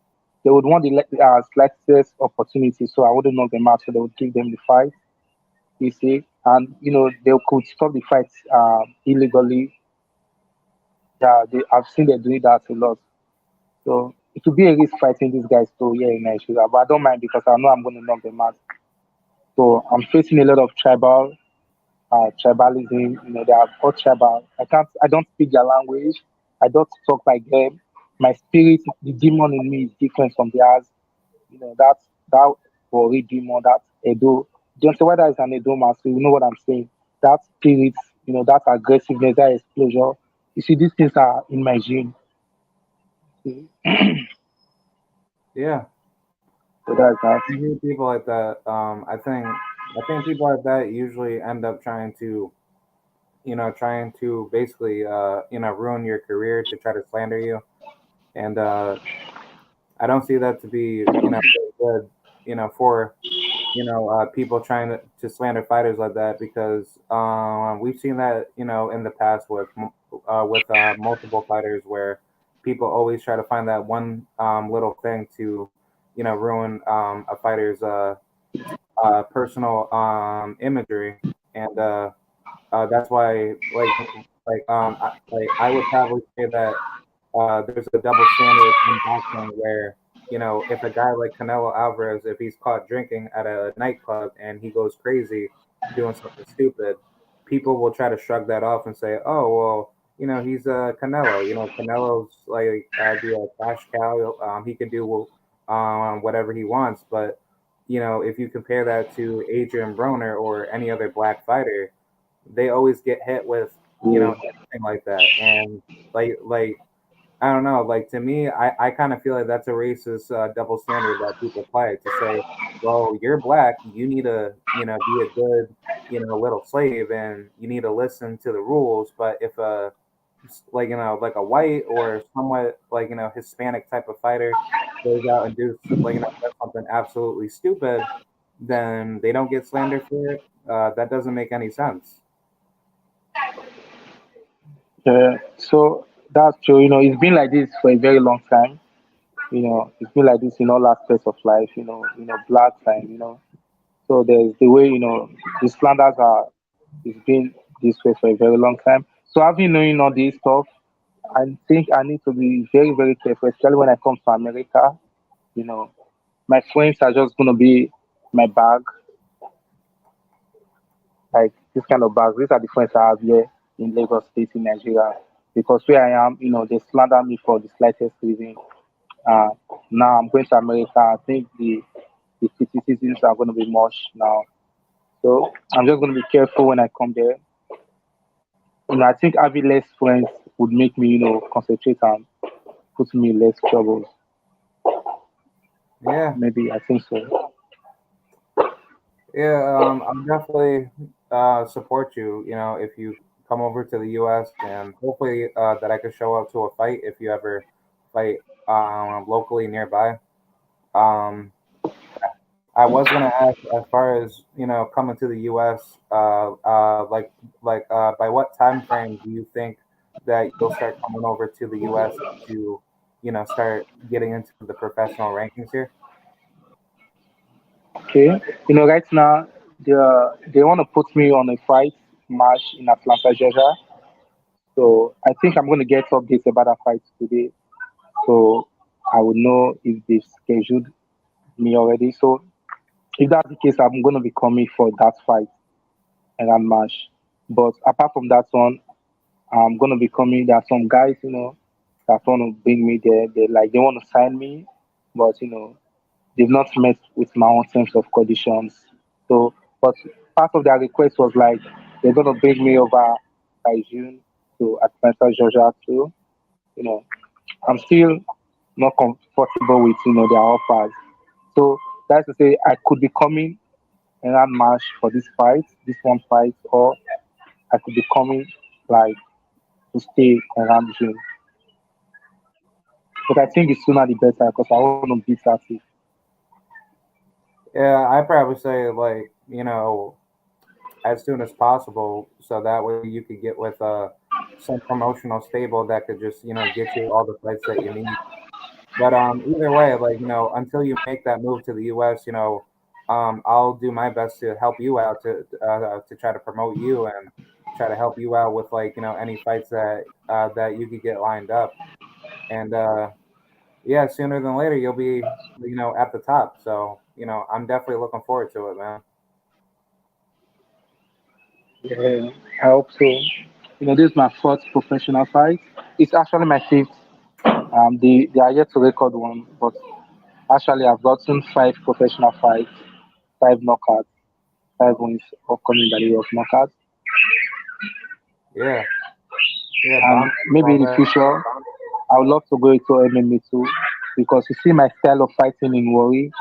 they would want the slightest opportunity, so I wouldn't knock them out, so they would give them the fight, you see. And, they could stop the fight illegally. Yeah, I've seen them doing that a lot. So it would be a risk fighting these guys too, yeah, in Nigeria, but I don't mind because I know I'm going to knock them out. So I'm facing a lot of tribalism. They are all tribal. I don't speak their language. I don't talk like them. My spirit, the demon in me is different from theirs. That worry demon, that Edo. Don't say whether it's an Edo master, you know what I'm saying. That spirit, that aggressiveness, that explosion. You see, these things are in my gene. See? Yeah. So that's that. You hear people like that. I think people like that usually end up trying to basically ruin your career to try to slander you. And I don't see that to be good, for people trying to slander fighters like that because we've seen that in the past with multiple fighters where people always try to find that one little thing to ruin a fighter's personal imagery, and that's why I would probably say that there's a double standard in boxing where if a guy like Canelo Alvarez, if he's caught drinking at a nightclub and he goes crazy doing something stupid, people will try to shrug that off and say, oh well, he's Canelo. Canelo's like be a cash cow. He could do whatever he wants, but if you compare that to Adrian Broner or any other black fighter, they always get hit with anything like that, and like I don't know. Like to me, I kind of feel like that's a racist double standard that people apply to say, well, you're black, you need to be a good little slave, and you need to listen to the rules. But if like like a white or somewhat like Hispanic type of fighter goes out and does something absolutely stupid, then they don't get slandered for it. That doesn't make any sense. So that's true. It's been like this for a very long time. It's been like this in all aspects of life. Black time. So there's the way the standards are. It's been this way for a very long time. So having knowing all this stuff, I think I need to be very very careful, especially when I come to America. You know, my friends are just gonna be my bag, like this kind of bags. These are the friends I have here in Lagos State in Nigeria. Because where I am, they slander me for the slightest reason. Uh, Now I'm going to America. I think the criticisms are going to be much now. So I'm just going to be careful when I come there. I think having less friends would make me, concentrate and put me in less troubles. Yeah, Maybe I think so. yeah. I'm definitely support you. If you come over to the U.S. and hopefully that I could show up to a fight if you ever fight locally nearby. Um, I was gonna ask as far as coming to the U.S. By what time frame do you think that you'll start coming over to the U.S. to start getting into the professional rankings here? Okay. Right now they want to put me on a fight match in Atlanta, Georgia. So I think I'm going to get updates about that fight today. So I will know if they've scheduled me already. So if that's the case, I'm going to be coming for that fight and that match. But apart from that one, I'm going to be coming. There are some guys, that want to bring me there. They want to sign me, but they've not met with my own terms of conditions. So, but part of their request was like they're going to bring me over by June to Atlanta, Georgia too. You know, I'm still not comfortable with their offers. So that's to say I could be coming in that match for this fight, this one fight, or I could be coming like to stay around June. But I think the sooner the better because I want to beat that. Yeah, I probably say like as soon as possible, so that way you could get with some promotional stable that could just get you all the fights that you need. But either way, like until you make that move to the U.S., I'll do my best to help you out to try to promote you and try to help you out with like any fights that you could get lined up. And yeah, sooner than later you'll be at the top. So I'm definitely looking forward to it, man. Yeah, I hope so. This is my fourth professional fight. It's actually my fifth. They are yet to record one, but actually I've gotten five professional fights, five knockouts, five wins upcoming by the way of knockouts. Yeah, yeah, And bounty maybe on in the that. future, I would love to go into MMA too, because you see my style of fighting in Wari,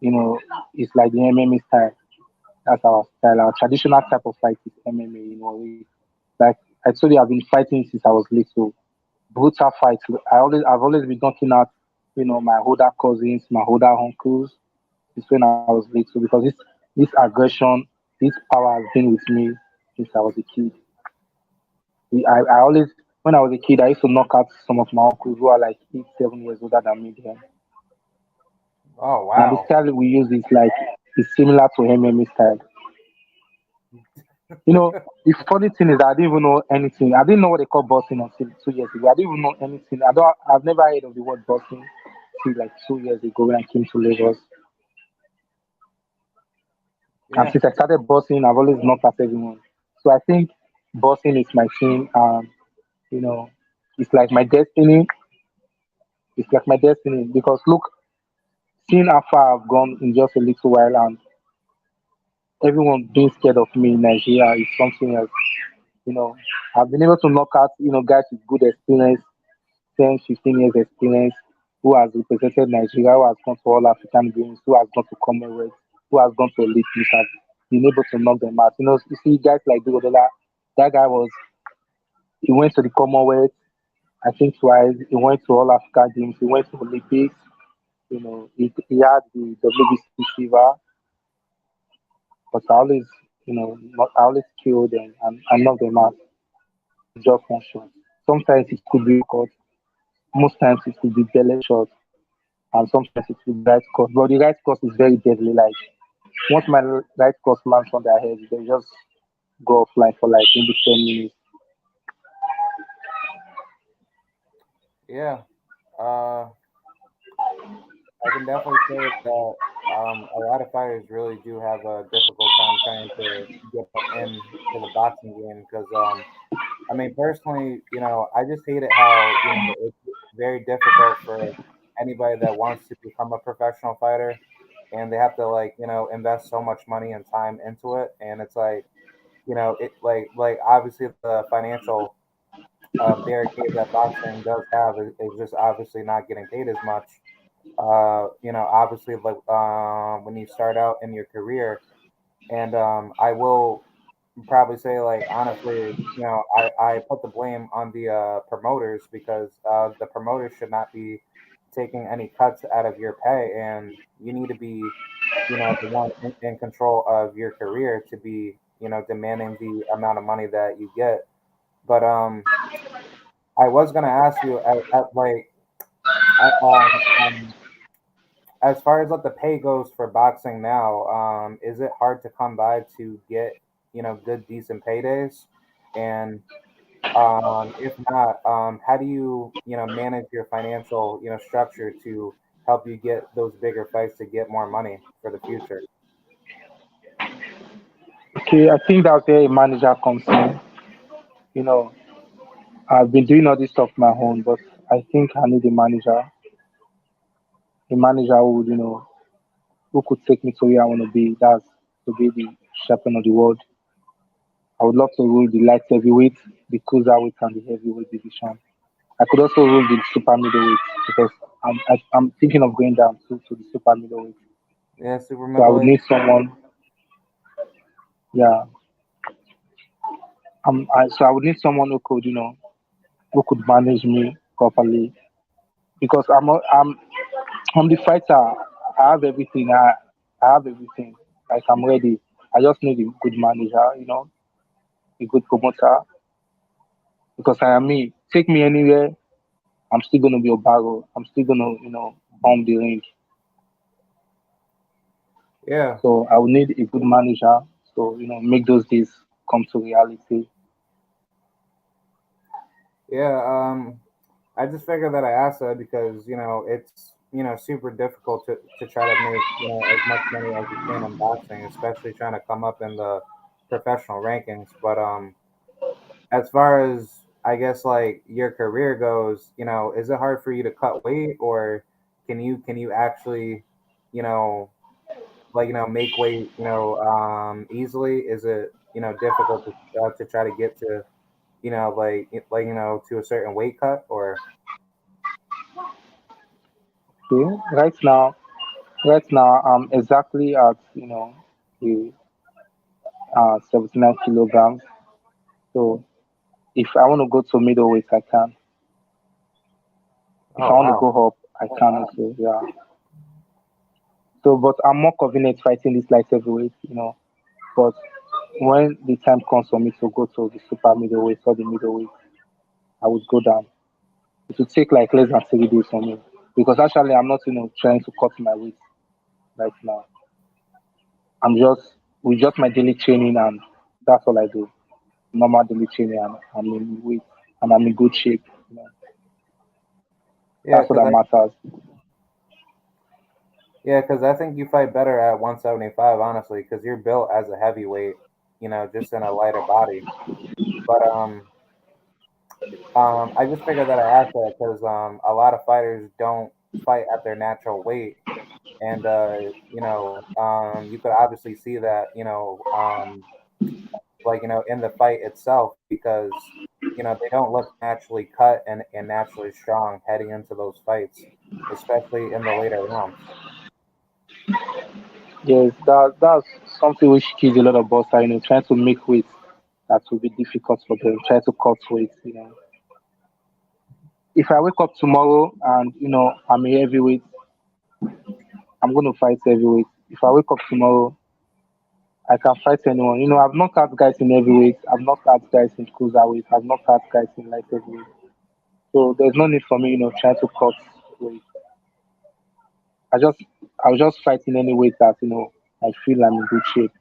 it's like the MMA style. That's our style. Our traditional type of fight is MMA in Wari. Like I told you, I've been fighting since I was little. Brutal fights. I've always been knocking out, my older cousins, my older uncles. It's when I was little because this aggression, this power has been with me since I was a kid. I always when I was a kid, I used to knock out some of my uncles who are like 8, 7 years older than me then. Oh And the wow. style we use is like it's similar to MMA style. The funny thing is I didn't even know anything. I didn't know what they call boxing until 2 years ago. I didn't even know anything. I've never heard of the word boxing till like 2 years ago when I came to Lagos. And Yeah. since I started boxing, I've always knocked at everyone. So I think boxing is my thing. You know, it's like my destiny. It's like my destiny because look, seeing how far I've gone in just a little while, and everyone being scared of me in Nigeria is something else. You know, I've been able to knock out, guys with good experience, 10, 15 years experience, who has represented Nigeria, who has gone to all African Games, who has gone to Commonwealth, who has gone to Olympics, have been able to knock them out. You see guys like Duodola, that guy he went to the Commonwealth, I think twice, he went to all African Games, he went to Olympics, he had the WBC silver, but I always, I always kill them and knock them out with just one shot. Sometimes it could be caught, most times it could be belly shot, and sometimes it could be right cross. But the right cross is very deadly. Like once my right cross lands on their head, they just go offline for like maybe 10 minutes. Yeah. Uh, I can definitely say that a lot of fighters really do have a difficult time trying to get into the boxing game because I mean personally, I just hate it how it's very difficult for anybody that wants to become a professional fighter, and they have to like invest so much money and time into it, and it's like it like obviously the financial barricade that boxing does have is just obviously not getting paid as much. Obviously, like when you start out in your career, and I will probably say, like honestly, I put the blame on the promoters because the promoters should not be taking any cuts out of your pay, and you need to be, the one in control of your career to be, demanding the amount of money that you get. But I was gonna ask you, at like, as far as what the pay goes for boxing now, is it hard to come by to get good decent paydays? And if not, how do you manage your financial structure to help you get those bigger fights to get more money for the future? Okay, I think that's where a manager comes in. You know, I've been doing all this stuff my own, but I think I need a manager who would, who could take me to where I want to be. That's to be the champion of the world. I would love to rule the light heavyweight, the cruiserweight, and the heavyweight division. I could also rule the super middleweight because I'm thinking of going down to the super middleweight. Yeah, super So I would middleweight. need someone, yeah. So I would need someone who could manage me properly because I'm the fighter. I have everything. I have everything. Like I'm ready. I just need a good manager, a good promoter because I am me. Take me anywhere. I'm still gonna be Obaro. I'm still gonna, bomb the ring. Yeah, So I will need a good manager. So make those days come to reality. yeah. I just figured that I asked that because it's super difficult to try to make as much money as you can in boxing, especially trying to come up in the professional rankings. But as far as I guess like your career goes, is it hard for you to cut weight, or can you actually you know like make weight easily? Is it difficult to try to get to to a certain weight cut or? Okay. Right now, I'm exactly at the 79 kilograms. So if I want to go to middleweight, I can. If Oh I want to wow. go up, I can also. Yeah. So, but I'm more confident fighting this light heavyweight, But when the time comes for me to go to the super middleweight or the middleweight, I would go down. It would take like less than 3 days for me because actually I'm not, trying to cut my weight right now. I'm just with just my daily training and that's all I do. Normal daily training and I'm in weight and I'm in good shape. Yeah, That's what because that I matters. yeah, because I think you fight better at 175, honestly, because you're built as a heavyweight, just in a lighter body. But I just figured that I asked that because a lot of fighters don't fight at their natural weight, and you could obviously see that, in the fight itself because they don't look naturally cut and naturally strong heading into those fights, especially in the later rounds. Yes, that's something which kills a lot of boxers. Trying to make weight that will be difficult for them. Try to cut weight. If I wake up tomorrow and I'm a heavyweight, I'm going to fight heavyweight. If I wake up tomorrow, I can fight anyone. I've knocked out guys in heavyweight. I've knocked out guys in cruiserweight. I've knocked out guys in light heavyweight. So there's no need for me, trying to cut weight. I just I was just fight in any weight that I feel I'm in good shape.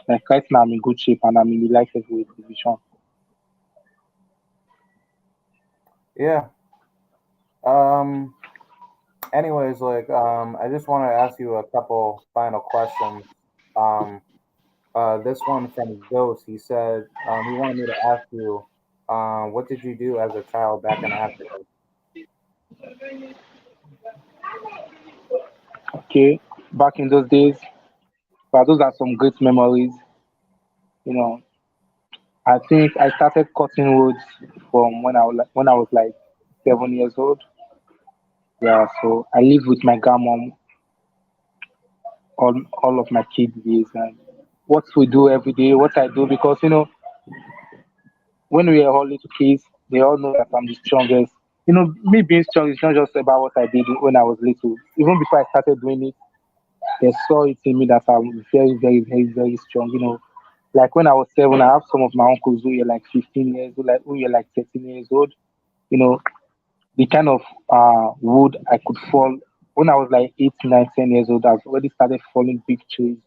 Like right now, I'm in good shape and I'm in the light heavyweight division. Yeah. Um. Anyways, I just want to ask you a couple final questions. Um. This one from Ghost. He said he wanted me to ask you, what did you do as a child back in Africa? Okay, back in those days, but those are some great memories. You know, I think I started cutting woods from when I was like 7 years old. Yeah, so I lived with my grandmom all of my kid days, and what we do every day, what I do, because when we are all little kids, they all know that I'm the strongest. Me being strong is not just about what I did when I was little. Even before I started doing it, they saw it in me that I'm very, very, very, very strong. Like when I was 7, I have some of my uncles who were like 15 years old, like who were like 13 years old. You know, the kind of wood I could fall when I was like 8, 9, 10 years old. I've already started falling big trees,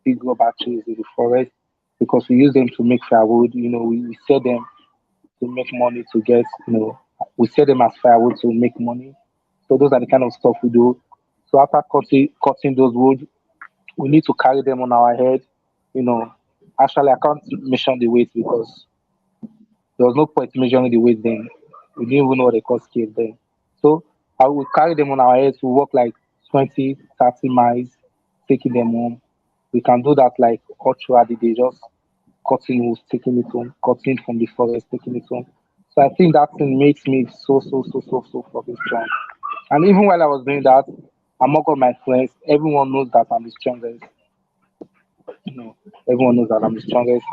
big rubber trees in the forest because we use them to make firewood. We sell them to make money to get, we sell them as firewood to make money. So those are the kind of stuff we do. So after cutting those wood, we need to carry them on our head. You know, Actually, I can't mention the weight because there was no point measuring the weight then. We didn't even know what they call scale then. So I would carry them on our heads. We walk like 20, 30 miles, taking them home. We can do that like all throughout the day, just cutting wood, taking it home, cutting from the forest, taking it home. So I think that thing makes me so, so, so, so, so fucking strong. And even while I was doing that, among all my friends, everyone knows that I'm the strongest. You know, Everyone knows that I'm the strongest.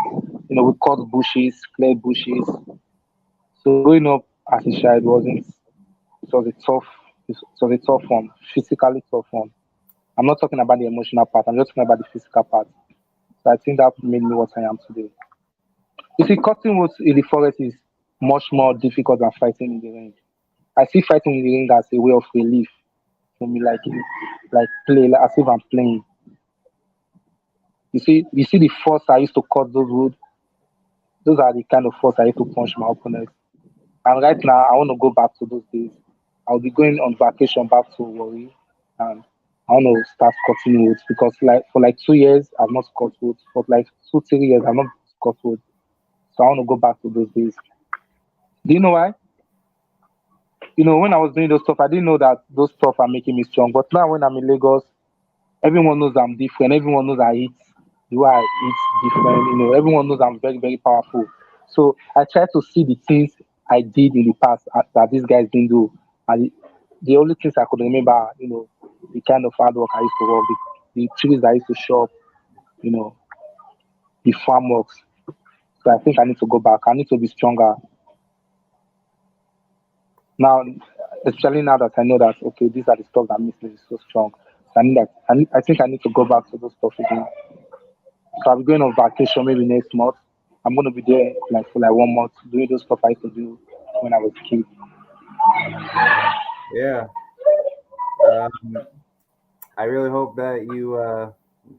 We cut bushes, clear bushes. So growing up as a child wasn't it was a tough it was a tough one, physically tough one. I'm not talking about the emotional part, I'm just talking about the physical part. So I think that made me what I am today. You see, cutting wood in the forest is much more difficult than fighting in the ring. I see fighting in the ring as a way of relief for me, like play, like as if I'm playing. You see the force I used to cut those wood, those are the kind of force I used to punch my opponents. And right now, I want to go back to those days. I'll be going on vacation back to Warri, and I want to start cutting wood because, like, for like 2 years, I've not cut wood. For like 2, 3 years, I've not cut wood. So I want to go back to those days. Do you know why? When I was doing those stuff, I didn't know that those stuff are making me strong. But now, when I'm in Lagos, everyone knows I'm different. Everyone knows I eat the way I eat different. Everyone knows I'm very, very powerful. So I try to see the things I did in the past that these guys didn't do. And the only things I could remember are, the kind of hard work I used to work, the trees I used to shop, you know, the farm works. So I think I need to go back. I need to be stronger now, especially now that I know that okay, these are the stuff that makes me so strong. So I think I need to go back to those stuff again. So I'm going on vacation maybe next month. I'm gonna be there like for like 1 month doing those stuff I used to do when I was a kid. Yeah. Um, I really hope that you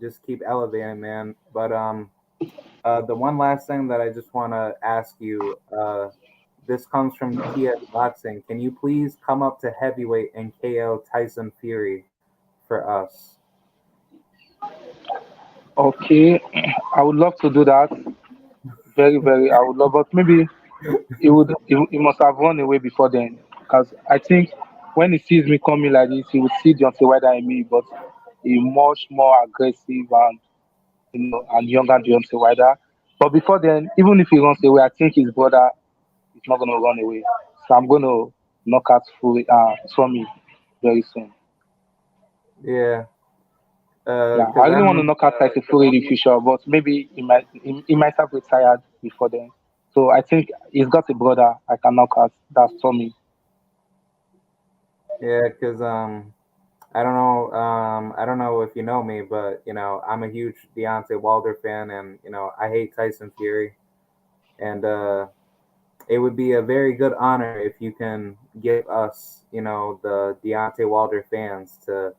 just keep elevating, man. But the one last thing that I just want to ask you, this comes from TS Boxing. Can you please come up to heavyweight and KO Tyson Fury for us? Okay, I would love to do that. Very, very. I would love, but maybe. he must have run away before then. Because I think when he sees me coming like this, he would see Deontay Wilder in me, but a much more aggressive and and younger Deontay Wilder. But before then, even if he runs away, I think his brother is not gonna run away. So I'm gonna knock out Tommy very soon. Yeah, Yeah, I because I really want to don't. knock out Tyson Fury in the future, but maybe he might have retired before then. So I think he's got a brother I can knock out. That's Tommy. Yeah, because I don't know if you know me, but I'm a huge Deontay Wilder fan, and I hate Tyson Fury, and it would be a very good honor if you can give us, the Deontay Wilder fans to,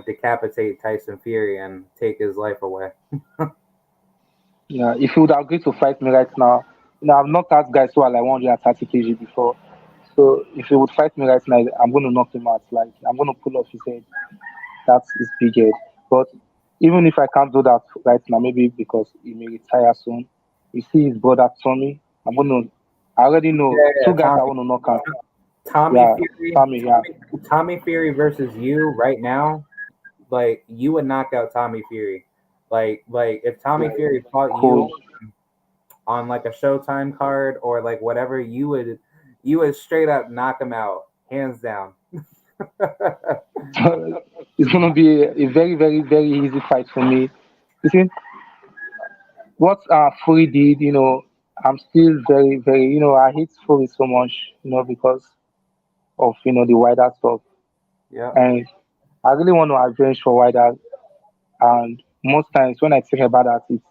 decapitate Tyson Fury and take his life away. Yeah, if you would agree to fight me right now, I've knocked out guys who are like 130 kg before. So if you would fight me right now, I'm going to knock him out. Like I'm going to pull off his head. That's his big head. But even if I can't do that right now, maybe because he may retire soon, you see his brother Tommy. I already Yeah, know yeah, two guys I want to knock out. Tommy Yeah, Fury, Tommy. Yeah, Tommy Fury versus you right now. Like you would knock out Tommy Fury. Like if Tommy Fury fought you cool. on like a Showtime card or like whatever, you would straight up knock him out, hands down. It's gonna be a very, very, very easy fight for me. You see, what Fury did, I'm still very, very, I hate Fury so much, because of the wider stuff, Yeah, and I really want to avenge for wider. And most times when I think about that, it's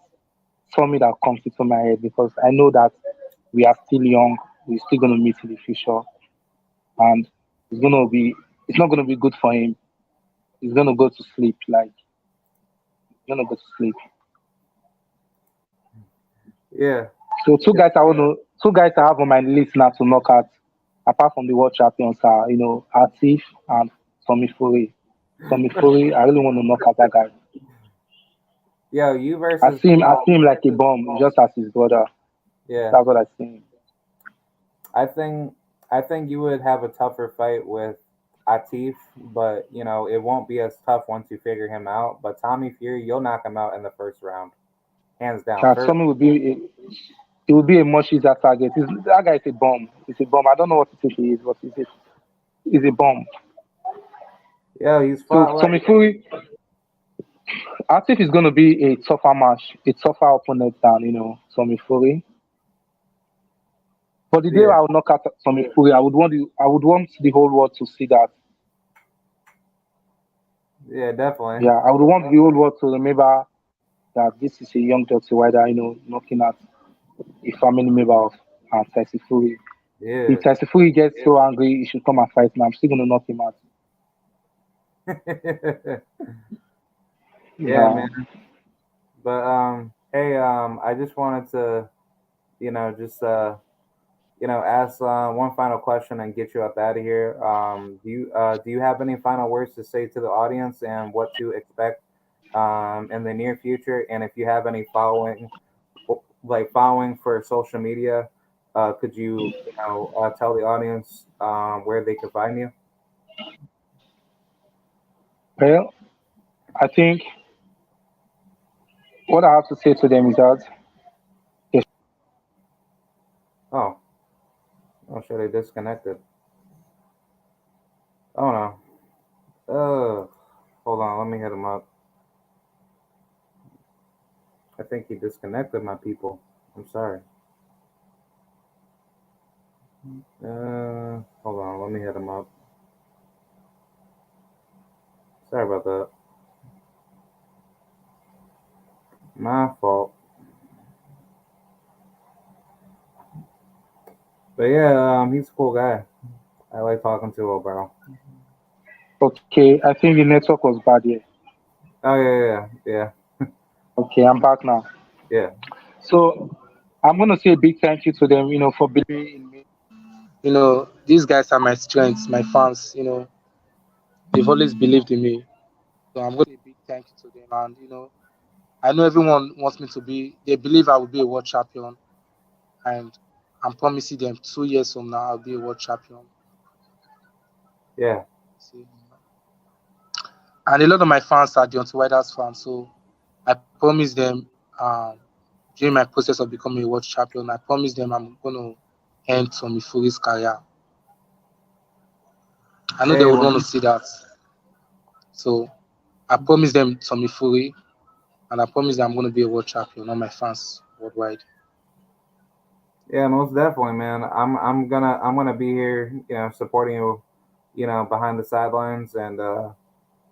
something that comes into my head because I know that we are still young, we're still gonna meet in the future, and it's gonna be, it's not gonna be good for him. He's gonna go to sleep, like he's gonna go to sleep. yeah, So two guys I have on my list now to knock out, apart from the world champions are, Atif and Tommy Fury. Tommy Fury, I really want to knock out that guy. yo, you I versus see him, I see him like a bomb, just as his brother. yeah. That's what I see him. I think I think you would have a tougher fight with Atif, but it won't be as tough once you figure him out. But Tommy Fury, you'll knock him out in the first round, hands down. First, Tommy it would be a much easier target. That guy is a bomb. He's a bomb. I don't know what to think he is, but he's a bomb. yeah, he's So fought Tommy like Fury, Atif is going to be a tougher match, a tougher opponent than Tommy Fury. But the day yeah, I would knock out Tommy Fury, I would want the whole world to see that. yeah, definitely, Yeah, I would want the whole world to remember that this is a young Dr. Wider, knocking out a family member of Tyson Fury. If yeah, Tyson Fury gets so angry, he should come and fight me. I'm still going to knock him out. yeah, Yeah. man. But hey, I just wanted to, just ask one final question and get you up out of here. Do you have any final words to say to the audience and what to expect in the near future? And if you have any following for social media, could you tell the audience where they can find you? Well, I think what I have to say to them is that Oh, oh, shit, they disconnected. Oh no. Hold on, let me hit him up. I think he disconnected my people. I'm sorry. Hold on, let me hit him up. Sorry about that. My fault. But yeah, he's a cool guy. I like talking to Obaro. okay, I think the network was bad here. Oh yeah, yeah, Okay, I'm back now. yeah, So I'm gonna say a big thank you to them, for believing in me. These guys are my strengths, my fans. They've always believed in me. So I'm gonna say a big thank you to them. And I know everyone wants me to be. They believe I will be a world champion, and I'm promising them 2 years from now I'll be a world champion. Yeah. See, and a lot of my fans are Deontay Wilder's fans, so I promise them during my process of becoming a world champion, I promise them I'm gonna end Tommy Fury's career. I know they Hey, would well, want to see that. So I promise them Tommy Fury, and I promise them I'm gonna be a world champion, all my fans worldwide. yeah, most definitely, man. I'm gonna be here, supporting you, behind the sidelines, and I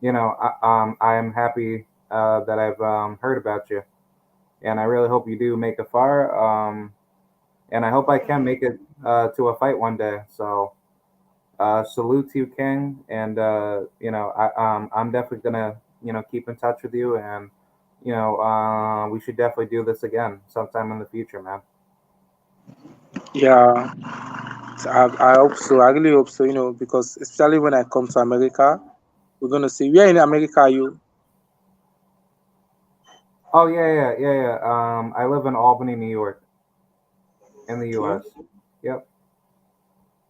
am happy that I've heard about you, and I really hope you do make a fire. And I hope I can make it to a fight one day. So salute to you, King, and I'm definitely gonna keep in touch with you, and we should definitely do this again sometime in the future, man. Yeah, I hope so. I really hope so. Because especially when I come to America, we're gonna see. Where in America are you? Oh yeah, yeah, yeah, yeah. I live in Albany, New York, in the Okay. U.S. Yep,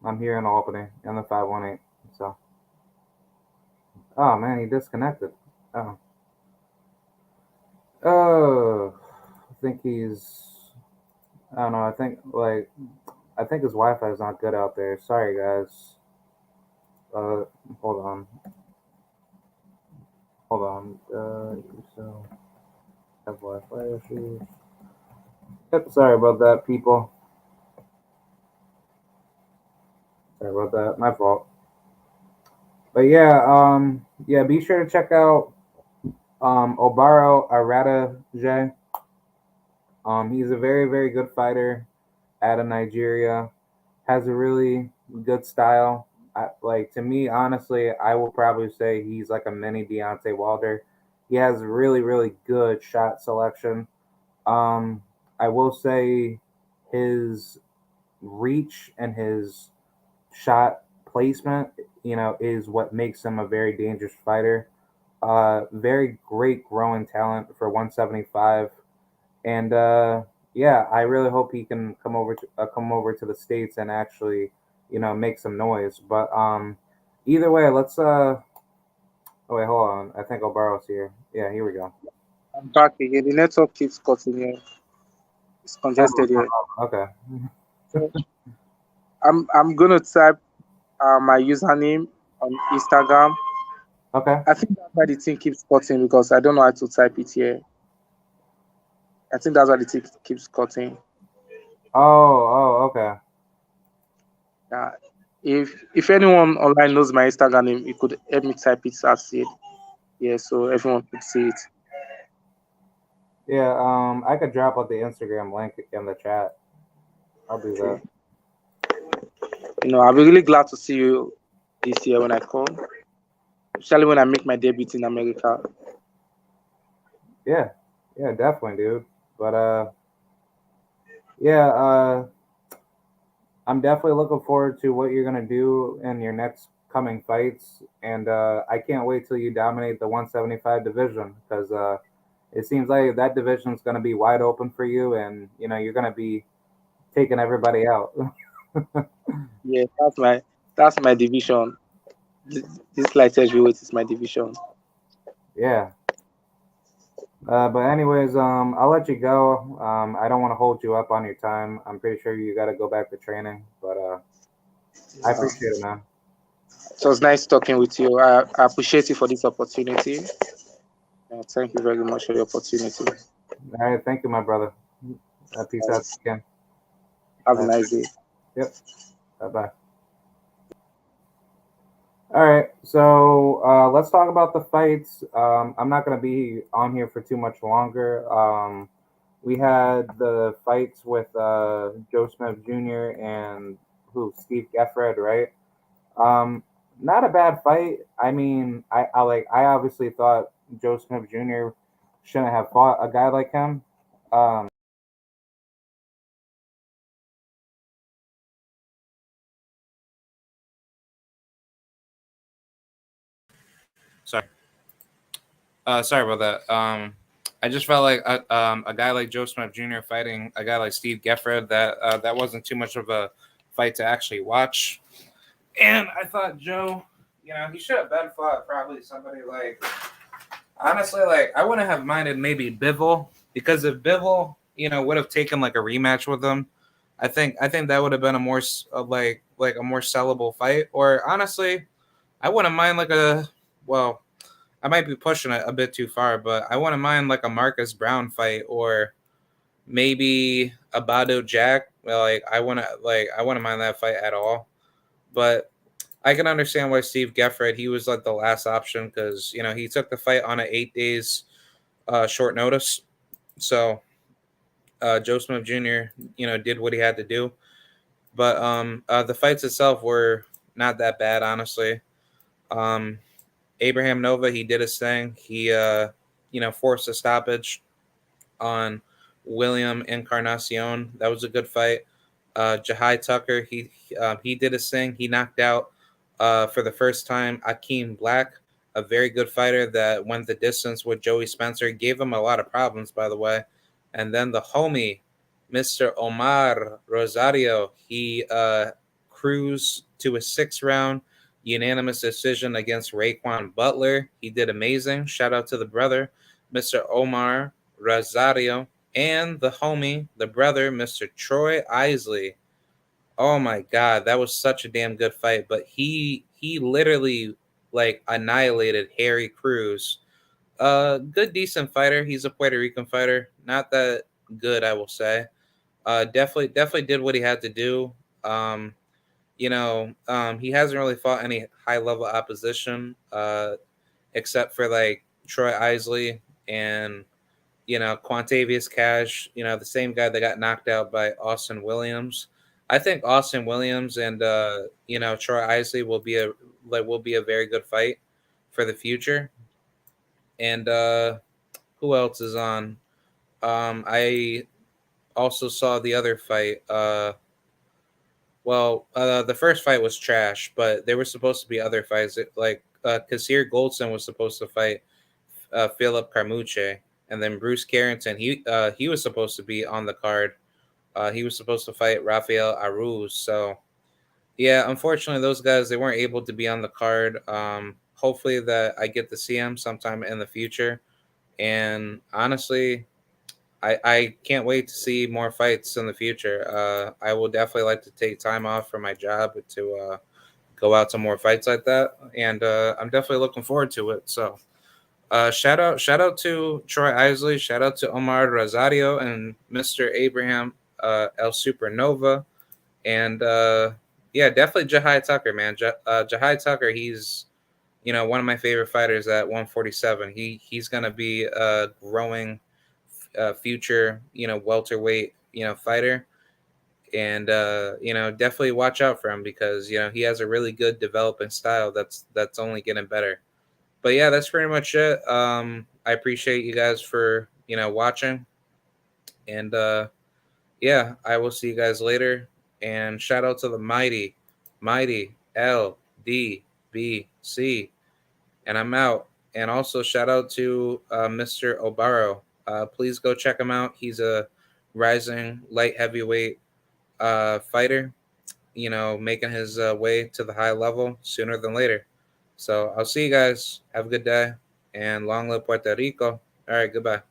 I'm here in Albany in the 518. So, oh man, he disconnected. Oh, oh, I think he's. I don't know. I think his Wi-Fi is not good out there. Sorry, guys. Uh, hold on, hold on. So have Wi-Fi issues. Yep, sorry about that, people. Sorry about that. My fault. But yeah, yeah. Be sure to check out Obaro Eradajaye. He's a very, very good fighter out of Nigeria. Has a really good style. Like to me, honestly, I will probably say he's like a mini Deontay Wilder. He has really, really good shot selection. Um, I will say his reach and his shot placement, is what makes him a very dangerous fighter. Very great growing talent for 175, and yeah, I really hope he can come over to the states and actually, make some noise. But either way, let's. Oh wait, hold on. I think Obaro's here. Yeah, here we go. I'm back again. The network keeps cutting here. It's Oh, congested here. okay. So I'm gonna type my username on Instagram. Okay. I think that's why the thing keeps cutting because I don't know how to type it here. I think that's why the thing keeps cutting. Oh, oh, okay. Uh, if anyone online knows my Instagram name, you could help me type it as it. Yeah, so everyone could see it. Yeah. I could drop out the Instagram link in the chat. I'll do that. Okay. I'll be really glad to see you this year when I come, especially when I make my debut in America. Yeah. Yeah, definitely, dude. But yeah. I'm definitely looking forward to what you're gonna do in your next coming fights, and I can't wait till you dominate the 175 division because it seems like that division is gonna be wide open for you, and you're gonna be taking everybody out. Yeah, that's my division. This, this light heavyweight is my division. Yeah. But anyways, I'll let you go. I don't want to hold you up on your time. I'm pretty sure you got to go back to training, but I Yeah. appreciate it, man. It was nice talking with you. I appreciate you for this opportunity. Thank you very much for the opportunity. All right, thank you, my brother. Peace out again. Have All a right. nice day. Yep. Bye bye. All right, so let's talk about the fights. I'm not going to be on here for too much longer. We had the fights with Joe Smith Jr. and Steve Geffrard, right? Um, Not a bad fight. I mean, I obviously thought Joe Smith Jr. shouldn't have fought a guy like him. Um, sorry, sorry about that. I just felt like a guy like Joe Smith Jr. fighting a guy like Steve Geffrard, that wasn't too much of a fight to actually watch. And I thought Joe, he should have been fought probably somebody like, honestly, like I wouldn't have minded maybe Bivol, because if Bivol, would have taken like a rematch with him, I think that would have been a more like a more sellable fight. Or honestly, I wouldn't mind like a, well, I might be pushing it a bit too far, but I wouldn't mind like a Marcus Brown fight, or maybe a Bado Jack. Well, I wouldn't mind that fight at all. But I can understand why Steve Geffrard, he was like the last option, because he took the fight on an 8 days short notice. So Joe Smith Jr. Did what he had to do. But the fights itself were not that bad, honestly. Um, Abraham Nova, he did his thing. He forced a stoppage on William Encarnacion. That was a good fight. Jahai Tucker, he did his thing. He knocked out for the first time Akeem Black, a very good fighter that went the distance with Joey Spencer. Gave him a lot of problems, by the way. And then the homie, Mr. Omar Rosario, he cruised to a 6 round unanimous decision against Raekwon Butler. He did amazing. Shout out to the brother, Mr. Omar Rosario, and the homie, the brother, Mr. Troy Isley. Oh my god, that was such a damn good fight. But he literally like annihilated Harry Cruz. Good decent fighter. He's a Puerto Rican fighter. Not that good, I will say. Definitely did what he had to do. Um, he hasn't really fought any high level opposition, except for like Troy Isley and Quantavious Cash, the same guy that got knocked out by Austin Williams. I think Austin Williams and Troy Isley will be a very good fight for the future. And who else is on? I also saw the other fight. The first fight was trash, but there were supposed to be other fights. Like Kasir Goldson was supposed to fight Philip Carmuche, and then Bruce Carrington. He was supposed to be on the card. He was supposed to fight Rafael Aruz. So yeah, unfortunately, those guys, they weren't able to be on the card. Hopefully that I get to see them sometime in the future. And honestly, I can't wait to see more fights in the future. I will definitely like to take time off from my job to go out to more fights like that, and I'm definitely looking forward to it. So shout out to Troy Isley, shout out to Omar Rosario and Mr. Abraham El Supernova, and yeah, definitely Jahai Tucker, man. Jahai Tucker, he's one of my favorite fighters at 147. He's gonna be a growing future welterweight fighter, and definitely watch out for him, because he has a really good developing style that's only getting better. But yeah, that's pretty much it. I appreciate you guys for watching, and yeah, I will see you guys later. And shout out to the mighty LDBC, and I'm out. And also shout out to Mr. Obaro. Please go check him out. He's a rising light heavyweight fighter, making his way to the high level sooner than later. So I'll see you guys. Have a good day, and long live Puerto Rico. All right, goodbye.